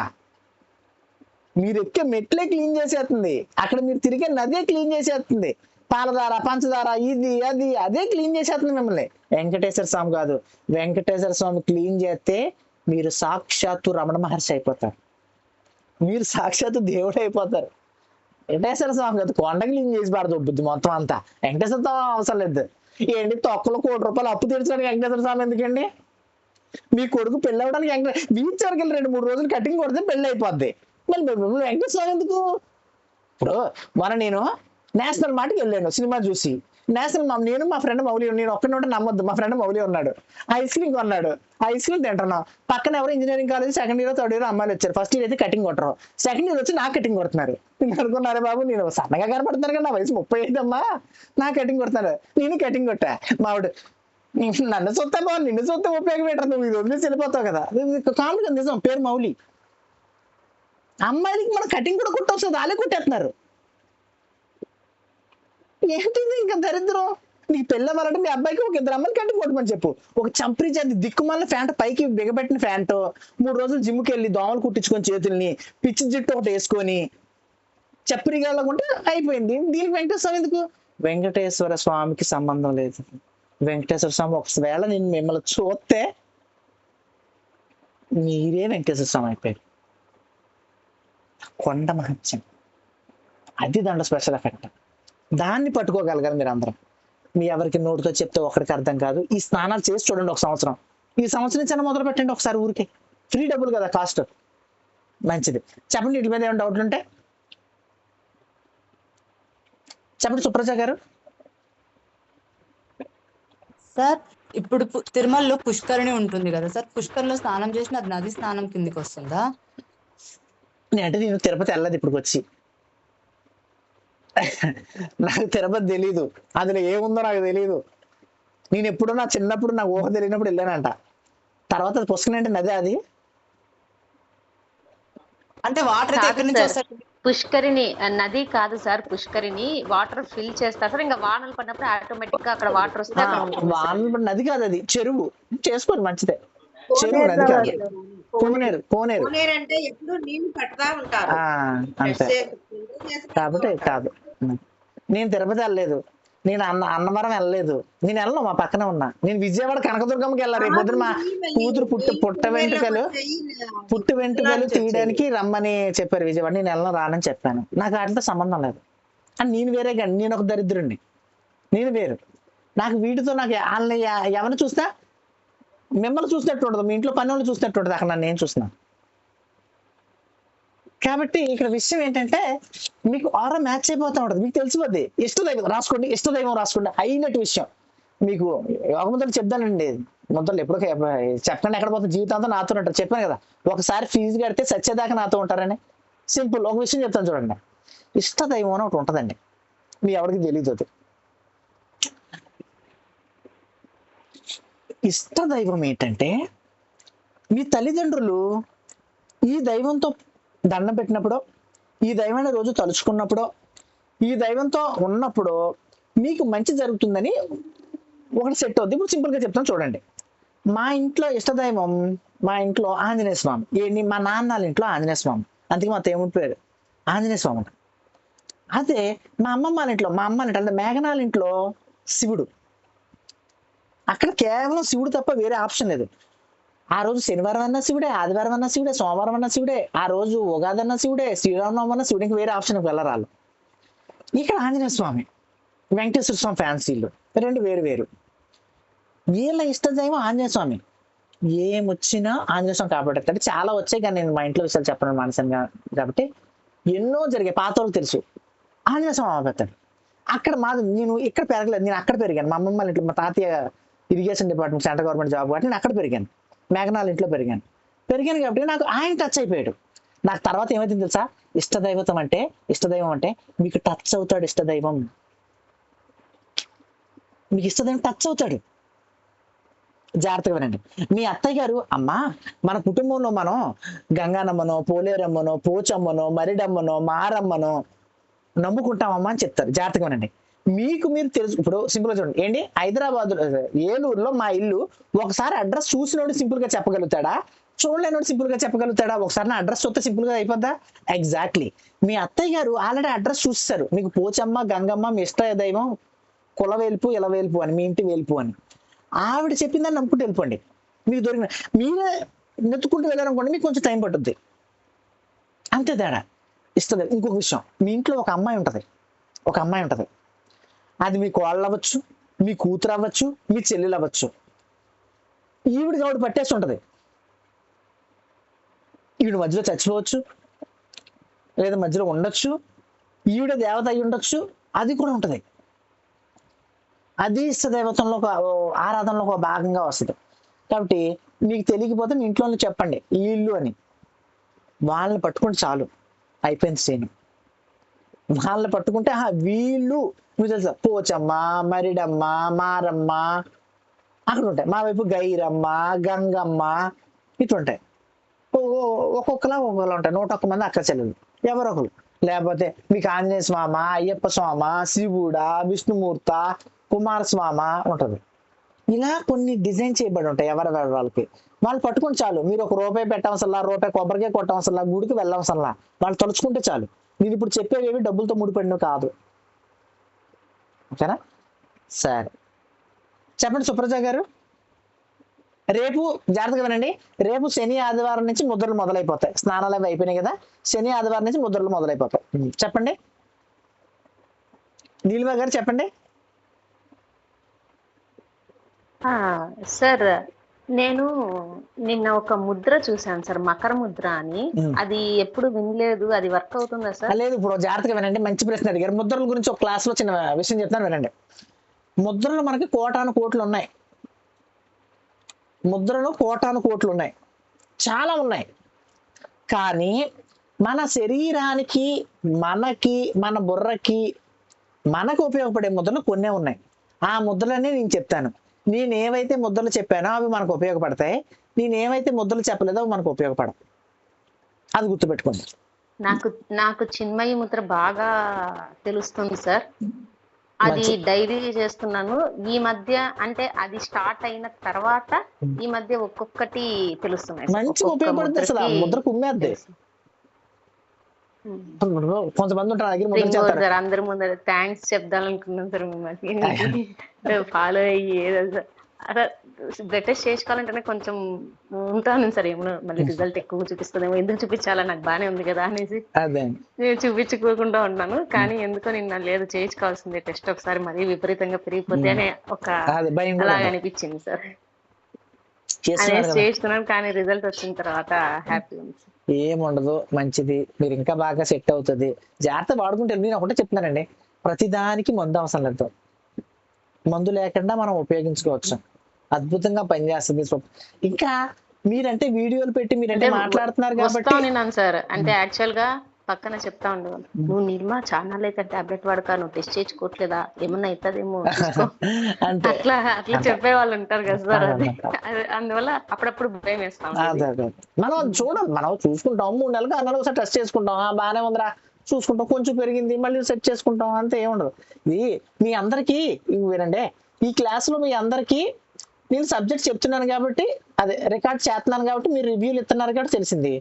మీరు ఎక్కే మెట్లే క్లీన్ చేసేస్తుంది. అక్కడ మీరు తిరిగే నదే క్లీన్ చేసేస్తుంది. పాలధార పంచదార ఇది అది అదే క్లీన్ చేసేస్తుంది మిమ్మల్ని. వెంకటేశ్వర స్వామి కాదు. వెంకటేశ్వర స్వామి క్లీన్ చేస్తే మీరు సాక్షాత్తు రమణ మహర్షి అయిపోతారు. మీరు సాక్షాత్తు దేవుడు అయిపోతారు. వెంకటేశ్వర స్వామి కాదు, కొండ క్లీన్ చేసి పడదొబ్బుద్ది మొత్తం అంతా. వెంకటేశ్వర స్వామి అవసరం లేదు. ఏంటి తొక్కలో ₹1,00,00,000 అప్పు తీర్చడానికి వెంకటేశ్వర స్వామి ఎందుకండి? మీ కొడుకు పెళ్ళి అవ్వడానికి బీచ్ వరకు వెళ్ళి 2-3 రోజులు కటింగ్ కొడితే పెళ్ళి అయిపోద్ది. మళ్ళీ వెంకటేశ్వర స్వామి ఎందుకు? ఇప్పుడు నేను నేషనల్ మార్ట్కి వెళ్ళాను సినిమా చూసి. నేను మా ఫ్రెండ్ మౌలి, నేను ఒక్కడి ఉంటే నమ్మొద్దు, మా ఫ్రెండ్ మౌలి ఉన్నాడు. ఐస్ క్రీమ్ కొన్నాడు. ఐస్ క్రీమ్ తింటున్నాం. పక్కన ఎవరు engineering college second year third year అమ్మాయిలు వచ్చారు. ఫస్ట్ ఇయర్ అయితే కటింగ్ కొట్టరు, సెకండ్ ఇయర్ వచ్చి నాకు కటింగ్ కొడుతున్నారు. నేను అనుకున్నారే బాబు నేను సన్నగా కనపడుతున్నాను కదా, నా వయసు 35 అమ్మా, నాకు కటింగ్ కొడుతున్నారు. నేను కటింగ్ కొట్టా. మావిడు నన్ను చూస్తే బాగుంది, నిన్ను చూస్తే ఉపయోగపడరు, నువ్వు ఇది వదిలేసి వెళ్ళిపోతావు కదా. కామెడీ నిజం. పేరు మౌలి. అమ్మాయిలకి మనం కటింగ్ కూడా కుట్టవస్తుంది, వాళ్ళే కుట్టేస్తున్నారు. ఏంటిది ఇంకా దరిద్రం? నీకు పెళ్ళి అవ్వాలంటే మీ అబ్బాయికి ఒక 2 అమ్మాయిలు కటింగ్ కొట్టమని చెప్పు. ఒక చంప్రీ చేతి దిక్కుమాల ప్యాంట్ పైకి బిగబెట్టిన ప్యాంటు 3 రోజులు జిమ్కి వెళ్ళి దోమలు కుట్టించుకొని చేతుల్ని పిచ్చి జుట్టు ఒకటి వేసుకొని చప్రీగా ఉంటే అయిపోయింది. దీనికి వెంకటేశ్వర స్వామి ఎందుకు? వెంకటేశ్వర స్వామికి సంబంధం లేదు. వెంకటేశ్వర స్వామి ఒకవేళ నేను మిమ్మల్ని చూస్తే మీరే వెంకటేశ్వర స్వామి అయిపోయారు. కొండ మహత్యం అది దాంట్లో స్పెషల్ ఎఫెక్ట్. దాన్ని పట్టుకోగలగాలి మీరు అందరం. మీ ఎవరికి నోటితో చెప్తే ఒకరికి అర్థం కాదు. ఈ స్నానాలు చేసి చూడండి ఒక సంవత్సరం. ఈ సంవత్సరం నుంచి మొదలు పెట్టండి ఒకసారి. ఊరికే ఫ్రీ డబ్బులు కదా, కాస్ట్ మంచిది. చెప్పండి, వీటి మీద ఏమైనా డౌట్లు ఉంటే చెప్పండి. సుప్రజ గారు. సార్ ఇప్పుడు తిరుమలలో పుష్కరిణి ఉంటుంది కదా సార్, పుష్కరిలో స్నానం చేసిన అది నది స్నానం కిందికి వస్తుందా? అంటే నేను తిరుపతి వెళ్ళదు ఇప్పుడు వచ్చి, నాకు తిరుపతి తెలీదు, అందులో ఏముందో నాకు తెలీదు. నేను ఎప్పుడు నా చిన్నప్పుడు నాకు ఊహ తెలియనప్పుడు వెళ్ళానంట. తర్వాత అది పుష్కరిణి నది. అది అంటే వాటర్ ఎక్కడి నుంచి వస్తాయి? పుష్కరిణి నది కాదు సార్, పుష్కరిణి వాటర్ ఫిల్ చేస్తారు సార్. ఇంకా వానలు పడినప్పుడు ఆటోమేటిక్ గా అక్కడ వాటర్ వస్తే వానలు నది కాదు, అది చెరువు. చేసుకోండి మంచిదే. చెరువు నది కాదు, కోనేరు అంటే ఎప్పుడు నీళ్లు పడతా ఉంటారు అంతే. కాబట్టి కాదు. నేను తిరుపతి వెళ్ళలేదు, నేను అన్నవరం వెళ్ళలేదు, నేను వెళ్ళను. మా పక్కన ఉన్నా. నేను విజయవాడ కనకదుర్గమ్మకి వెళ్ళాను. రేపు పొద్దున మా కూతురు పుట్టు వెంట్రుకలు తీయడానికి రమ్మని చెప్పారు విజయవాడ. నేను వెళ్ళను, రానని చెప్పాను. నాకు వాటితో సంబంధం లేదు. అని నేను వేరే కానీ నేను ఒక దరిద్రుడిని, నేను వేరు. నాకు వీటితో నాకు వాళ్ళని ఎవరిని చూస్తా మిమ్మల్ని చూసినట్టు ఉండదు, మీ ఇంట్లో పని వాళ్ళు చూసినట్టు ఉండదు. అక్కడ నన్ను నేను చూస్తున్నా. కాబట్టి ఇక్కడ విషయం ఏంటంటే మీకు ఆరా మ్యాచ్ అయిపోతా ఉంటుంది. మీకు తెలిసిపోద్ది. ఇష్టదైవం రాసుకోండి, ఇష్టదైవం రాసుకోండి. అయినట్టు విషయం మీకు ఒక ముద్దలు చెప్తానండి. ముద్దలు ఎప్పుడు చెప్పండి ఎక్కడ పోతే జీవితాంతం నాతో ఉంటారు. చెప్పాను కదా, ఒకసారి ఫీజు కడితే సచ్చేదాకా నాతో ఉంటారని. సింపుల్. ఒక విషయం చెప్తాను చూడండి. ఇష్టదైవం అని ఒకటి ఉంటుందండి, మీ ఎవరికి తెలియదు. అది ఇష్టదైవం ఏంటంటే మీ తల్లిదండ్రులు ఈ దైవంతో దండం పెట్టినప్పుడు, ఈ దైవాన్ని రోజు తలుచుకున్నప్పుడు, ఈ దైవంతో ఉన్నప్పుడు మీకు మంచి జరుగుతుందని ఒకటి సెట్ అవుద్ది. ఇప్పుడు సింపుల్గా చెప్తాను చూడండి. మా ఇంట్లో ఇష్టదైవం, మా ఇంట్లో ఆంజనేయ స్వామి. మా నాన్నల ఇంట్లో ఆంజనేయ స్వామి, అందుకే మా దేవుడి పేరు ఆంజనేయ స్వామి. అదే మా అమ్మమ్మ ఇంట్లో, అంటే మేఘనాల ఇంట్లో శివుడు. అక్కడ కేవలం శివుడు తప్ప వేరే ఆప్షన్ లేదు. ఆ రోజు శనివారం అన్నా శివుడే, ఆదివారం అన్నా శివుడే, సోమవారం అన్నా శివుడే, ఆ రోజు ఉగాది అన్నా శివుడే, శ్రీరామనవమి అన్నా శివుడికి వేరే ఆప్షన్ వెళ్ళరాళ్ళు. ఇక్కడ ఆంజనేయ స్వామి, వెంకటేశ్వర స్వామి ఫ్యాన్సీలు రెండు వేరు వేరు. వీళ్ళ ఇష్టదైవం ఆంజనేయ స్వామి. ఏమొచ్చినా ఆంజనేయ స్వామి కాబట్టి చాలా వచ్చాయి, కానీ నేను మా ఇంట్లో విషయాలు చెప్పను మనసుగా. కాబట్టి ఎన్నో జరిగాయి, పాత వాళ్ళకి తెలుసు. ఆంజనేయ స్వామి ఆపేస్తాడు. అక్కడ నేను ఇక్కడ పెరగలేదు, నేను అక్కడ పెరిగాను. మా అమ్మమ్మ వాళ్ళ ఇంట్లో, మా తాతయ్య irrigation department central government job కాబట్టి నేను అక్కడ పెరిగాను. మేఘనాల ఇంట్లో పెరిగాను కాబట్టి నాకు ఆయన టచ్ అయిపోయాడు. నాకు తర్వాత ఏమైంది తెలుసా, ఇష్టదైవం అంటే మీకు టచ్ అవుతాడు. ఇష్టదైవం మీకు ఇష్టదైవం టచ్ అవుతాడు. జాగ్రత్తగా వినండి. మీ అత్తయ్య గారు, అమ్మా మన కుటుంబంలో మనం గంగానమ్మనో, పోలేరమ్మనో, పోచమ్మనో, మరిడమ్మనో, మారమ్మనో నమ్ముకుంటామమ్మా అని చెప్తారు. జాగ్రత్తగా వినండి. మీకు మీరు తెలుసు. ఇప్పుడు సింపుల్ గా చూడండి, ఏంటి హైదరాబాద్ ఏలూరులో మా ఇల్లు, ఒకసారి అడ్రస్ చూసినోడు సింపుల్ గా చెప్పగలుగుతాడా, చూడలేనోడు సింపుల్ గా చెప్పగలుగుతాడా? ఒకసారి నా అడ్రస్ చూస్తే సింపుల్ గా అయిపోద్దా? ఎగ్జాక్ట్లీ. మీ అత్తయ్య గారు ఆల్రెడీ అడ్రస్ చూస్తారు. మీకు పోచమ్మ, గంగమ్మ, మీ ఇష్ట దైవం, కులవేల్పు, ఇలవేల్పు అని, మీ ఇంటి వేల్పు అని ఆవిడ చెప్పిందని నమ్ముకుంటూ వెళ్ళిపోండి. మీకు దొరికిన మీరే నెత్తుకుంటూ వెళ్ళారనుకోండి, మీకు కొంచెం టైం పట్టుద్ది, అంతే తేడా. ఇస్తుంది. ఇంకొక విషయం, మీ ఇంట్లో ఒక అమ్మాయి ఉంటుంది. అది మీ కోళ్ళు అవ్వచ్చు, మీ కూతురు అవ్వచ్చు, మీ చెల్లెలు అవ్వచ్చు. ఈవిడికి ఆవిడ పట్టేసి ఉంటుంది. ఈవిడ మధ్యలో చచ్చిపోవచ్చు, లేదా మధ్యలో ఉండొచ్చు. ఈవిడ దేవత అయి ఉండొచ్చు, అది కూడా ఉంటుంది. అది ఇష్టదేవతంలో ఆరాధనలో ఒక భాగంగా వస్తుంది. కాబట్టి మీకు తెలియకపోతే మీ ఇంట్లో చెప్పండి ఈ ఇల్లు అని, వాళ్ళని పట్టుకుంటే చాలు, అయిపోయింది సీన్. వాళ్ళని పట్టుకుంటే వీళ్ళు మీకు తెలుసా, పోచమ్మ, మరిడమ్మ, మారమ్మ అక్కడ ఉంటాయి. మా వైపు గైరమ్మ, గంగమ్మ ఇటుంటాయి. ఒక్కొక్కలా ఉంటాయి. 101 మంది అక్క చెల్లెలు ఎవరొకరు. లేకపోతే మీకు ఆంజనేయ స్వామ, అయ్యప్ప స్వామ, శివుడ, విష్ణుమూర్త, కుమారస్వామ ఉంటుంది. ఇలా కొన్ని డిజైన్ చేయబడి ఉంటాయి ఎవరెవరి వాళ్ళకి. వాళ్ళు పట్టుకుని చాలు, మీరు ₹1 పెట్టవసరలా, ₹1 కొబ్బరికాయ కొట్టవసరలా, గుడికి వెళ్ళవసరలా, వాళ్ళు తలుచుకుంటే చాలు. నేను ఇప్పుడు చెప్పేవి డబ్బులతో ముడిపడినవి కాదు. ఓకేనా? సరే చెప్పండి సుప్రజ గారు. రేపు జాగ్రత్తగా వినండి. రేపు శని ఆదివారం నుంచి ముద్రలు మొదలైపోతాయి. స్నానాలు అవి అయిపోయినాయి కదా, శని ఆదివారం నుంచి ముద్రలు మొదలైపోతాయి. చెప్పండి నీలిమ గారు, చెప్పండి. సార్ నేను నిన్న ఒక ముద్ర చూసాను సార్, మకర ముద్ర అని. అది ఎప్పుడు వినలేదు, అది వర్క్ అవుతుందా సార్? లేదు, ఇప్పుడు జాగ్రత్తగా వినండి, మంచి ప్రశ్న అడిగారు. ముద్రల గురించి ఒక క్లాస్ లో చిన్న విషయం చెప్తాను, వినండి. ముద్రలు మనకి కోటాను కోట్లు ఉన్నాయి. చాలా ఉన్నాయి. కానీ మన శరీరానికి, మనకి, మన బుర్రకి, మనకు ఉపయోగపడే ముద్రలు కొన్నే ఉన్నాయి. ఆ ముద్రలన్నీ నేను చెప్తాను. నేనేవైతే ముద్రలు చెప్పానో అవి మనకు ఉపయోగపడతాయి, నేనేవైతే ముద్రలు చెప్పలేదో అవి మనకు ఉపయోగపడవు. అది గుర్తుపెట్టుకోండి. నాకు చిన్మయి ముద్ర బాగా తెలుస్తుంది సార్. అది డైలీ చేస్తున్నాను. ఈ మధ్య అంటే అది స్టార్ట్ అయిన తర్వాత ఈ మధ్య ఒక్కొక్కటి తెలుస్తున్నాయి. మంచి ఉపయోగపడుతుంది అసలు. ఆ ముద్రకు ఉమ్మేద్ది. కొంతమంది ఉంటారు సార్, అందరి ముందర థ్యాంక్స్ చెప్దాలనుకున్నాం సార్ మిమ్మల్ని ఫాలో అయ్యి. అదే బ్లడ్ టెస్ట్ చేసుకోవాలంటేనే కొంచెం ఉంటాను సార్, ఏమో మళ్ళీ రిజల్ట్ ఎక్కువ చూపిస్తుందేమో, ఎందుకు చూపించాలా, నాకు బానే ఉంది కదా అనేసి నేను చూపించుకోకుండా ఉన్నాను. కానీ ఎందుకో నిన్న లేదు, చేయించుకోవాల్సిందే టెస్ట్ ఒకసారి, మరీ విపరీతంగా పెరిగిపోతే అనే ఒక అలాగ అనిపించింది సార్. చేస్తున్నాను, కానీ రిజల్ట్ వచ్చిన తర్వాత హ్యాపీ ఉంది. ఏముండదు, మంచిది, మీరు ఇంకా బాగా సెట్ అవుతుంది. జాగ్రత్త వాడుకుంటే నేను ఒకటే చెప్తున్నానండి, ప్రతిదానికి మందు అవసరం లేదు. మందు లేకుండా మనం ఉపయోగించుకోవచ్చు, అద్భుతంగా పనిచేస్తుంది. ఇంకా మీరంటే వీడియోలు పెట్టి మీరంటే మాట్లాడుతున్నారు కాబట్టి సార్, అంటే యాక్చువల్ గా పక్కన చెప్తా ఉండేవాళ్ళు, నువ్వు నిర్మా ఛానల్ అయితే టాబ్లెట్ వాడక, నువ్వు టెస్ట్ చేయించుకోవట్లేదా, ఏమన్నా అవుతుందేమో అట్లా చెప్పే వాళ్ళు ఉంటారు కదా సార్. అది అందువల్ల అప్పుడప్పుడు భయం వేస్తాం. మనం చూడాలి, మనం చూసుకుంటాం, 3 నెలలకు 6 నెలలకు ఒకసారి టెస్ట్ చేసుకుంటాం, బాగానే ఉందిరా చూసుకుంటాం, కొంచెం పెరిగింది మళ్ళీ సెట్ చేసుకుంటాం, అంతే. ఏముండదు. ఇది మీ అందరికీ వినండి, ఈ క్లాస్ లో మీ అందరికీ నేను సబ్జెక్ట్ చెప్తున్నాను కాబట్టి, అదే రికార్డ్ చేస్తున్నాను కాబట్టి, మీరు రివ్యూలు ఇస్తున్నారు కాబట్టి తెలిసింది.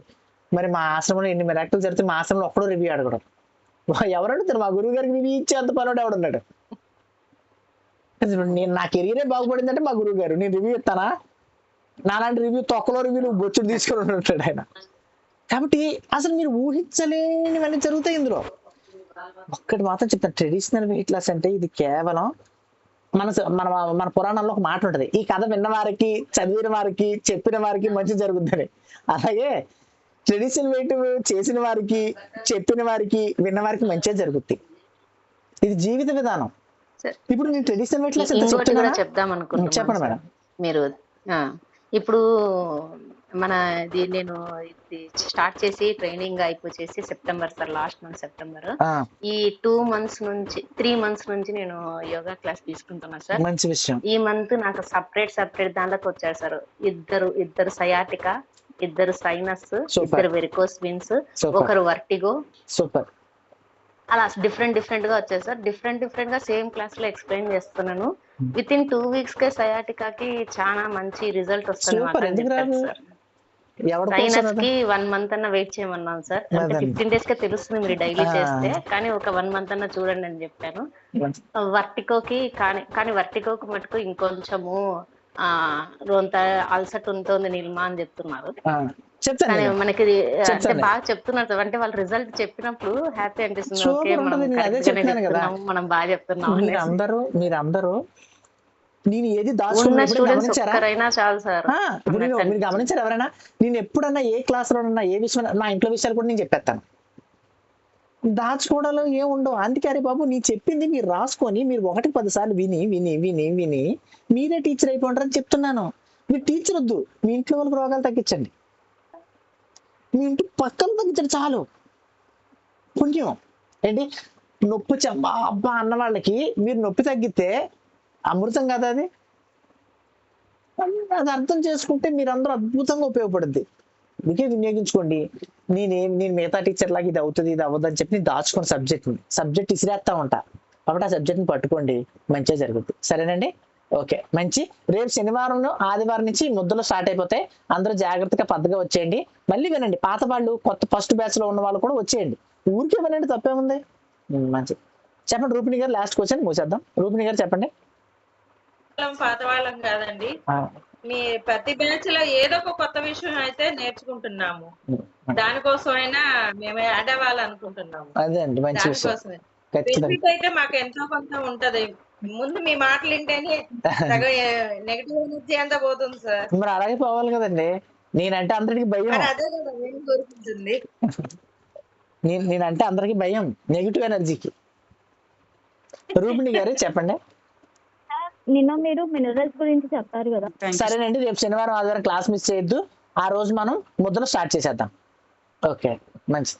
మరి మా ఆశ్రమంలో ఎన్ని మిరాకిల్స్ జరిగితే మా ఆశ్రమంలో ఒక్కడో రివ్యూ అడగడం. ఎవరు అడుగుతారు? మా గురువు గారికి రివ్యూ ఇచ్చేంత పనుడు ఎవడున్నాడు? నేను నా కెరీరే బాగుపడిందంటే మా గురువు గారు. నేను రివ్యూ ఇస్తానా? నాలాంటి రివ్యూ తొక్కలో రివ్యూలు బొచ్చుడు తీసుకొని ఉంటాడు ఆయన. కాబట్టి అసలు మీరు ఊహించలేనివన్నీ జరుగుతాయి ఇందులో. ఒక్కటి మాత్రం చెప్తాను, ట్రెడిషనల్ వెయిట్ లాస్ అంటే ఇది కేవలం మన మన మన పురాణంలో ఒక మాట ఉంటది, ఈ కథ విన్న వారికి, చదివిన వారికి, చెప్పిన వారికి మంచి జరుగుతుందని. అలాగే ట్రెడిషనల్ వెయిట్ చేసిన వారికి, చెప్పిన వారికి, విన్న వారికి మంచిగా జరుగుద్ది. ఇది జీవిత విధానం. సరే. ఇప్పుడు నేను ట్రెడిషనల్ వెయిట్ లాస్ ఇంకోటి కూడా చెప్దాం అనుకుంటున్నాను చెప్పండి సార్. మేడం. మీరు ఇప్పుడు మన ఇది నేను ఇది స్టార్ట్ చేసి ట్రైనింగ్ అయిపోచేసి September sir, last month September. ఈ 3 months నుంచి నేను యోగా క్లాస్ తీసుకుంటున్నా సార్. మంచి విషయం. ఈ మంత్ నాకు సపరేట్ దాంట్లోకి వచ్చారు సార్. ఇద్దరు సయాటికా, 2 సైనస్, 2 వెరికోస్ వెయిన్స్, ఒకరు వర్టిగో. సూపర్. అలా డిఫరెంట్ గా వచ్చాయి సార్. డిఫరెంట్ గా సేమ్ క్లాస్ లో ఎక్స్ప్లెయిన్ చేస్తున్నాను. విత్ ఇన్ 2 weeks కే సయాటికాకి చాలా మంచి రిజల్ట్ వస్తుంది సార్. సైనస్ కి 1 month అన్న వెయిట్ చేయమన్నాను సార్. అంటే 15 days కే తెలుస్తుంది మీరు డైలీ చేస్తే, కానీ ఒక 1 month అన్న చూడండి అని చెప్పాను. వర్టికోకి కానీ వర్టికోకి మటుకు ఇంకొంచెము రొంత అలసట ఉంటుంది నీలిమా అని చెప్తున్నారు. కానీ మనకి అంటే బాగా చెప్తున్నారు సార్. అంటే వాళ్ళ రిజల్ట్ చెప్పినప్పుడు హ్యాపీ అనిపిస్తుంది. ఓకే మనం బాగా చెప్తున్నాం. మీరందరూ నేను ఏది ఉన్న స్టూడెంట్స్ ఒక్కరైనా చాలు సార్. మీరు గమనించారు ఎవరైనా? నేను ఎప్పుడన్నా ఏ క్లాస్ లోనన్నా ఏ విషయం, నా ఇంట్లో విషయాలు కూడా నేను చెప్పేస్తాను. దాచుకోవడాలు ఏముండవు. అందుకే అరే బాబు నీ చెప్పింది మీరు రాసుకొని మీరు 1-10 సార్లు విని విని విని విని మీరే టీచర్ అయిపోంటారని చెప్తున్నాను. మీరు టీచర్ వద్దు, మీ ఇంట్లో వాళ్ళకి రోగాలు తగ్గించండి, మీ ఇంటి పక్కన తగ్గించండి చాలు. పుణ్యం ఏంటి? నొప్పి అబ్బా అన్న వాళ్ళకి మీరు నొప్పి తగ్గితే అమృతం కదా అది. అది అర్థం చేసుకుంటే మీరందరూ అద్భుతంగా ఉపయోగపడుద్ది. మీకే వినియోగించుకోండి. నేను మిగతా టీచర్ లాగా ఇది అవుతుంది ఇది అవ్వదు అని చెప్పి నేను దాచుకోండి. సబ్జెక్ట్ ఇసిరేస్తా ఉంటా కాబట్టి ఆ సబ్జెక్ట్ని పట్టుకోండి, మంచిగా జరుగుతుంది. సరేనండి? ఓకే, మంచి. రేపు శనివారం ఆదివారం నుంచి ముద్దలు స్టార్ట్ అయిపోతాయి. అందరూ జాగ్రత్తగా పద్ధతిగా వచ్చేయండి. మళ్ళీ వినండి, పాత వాళ్ళు కొత్త ఫస్ట్ బ్యాచ్ లో ఉన్న వాళ్ళు కూడా వచ్చేయండి. ఊరికే వినండి, తప్పేముంది. మంచి. చెప్పండి రూపిణి గారు, లాస్ట్ క్వశ్చన్ మూసేద్దాం. రూపిణి గారు చెప్పండి. పాత వాళ్ళం కాదండి, మీ ప్రతి బ్యాచ్ లో ఏదో ఒక కొత్త విషయం అయితే నేర్చుకుంటున్నాము. దానికోసమైనా మేము యాడ్ అవ్వాలనుకుంటున్నాము. అదే అండి, మంచి దానికోసమే బెనిఫిట్ అయితే మాకు ఎంతో కొంత ఉంటది. ముందు మీ మాటలు వింటేనే నెగటివ్ ఎనర్జీ అంతా పోతుంది సార్. మరి అలాగే పోవాలి కదండి. నేనంటే అందరికి భయం. అదే కదా నేను కోరుకుంటుంది. నేనంటే అందరికి భయం నెగిటివ్ ఎనర్జీకి. రూపిణి గారు చెప్పండి. నిన్న మీరు మినరల్స్ గురించి చెప్పారు కదా. సరేనండి, రేపు శనివారం ఆదివారం క్లాస్ మిస్ చేయొద్దు. ఆ రోజు మనం ముద్దలు స్టార్ట్ చేసేద్దాం. ఓకే, మంచిది.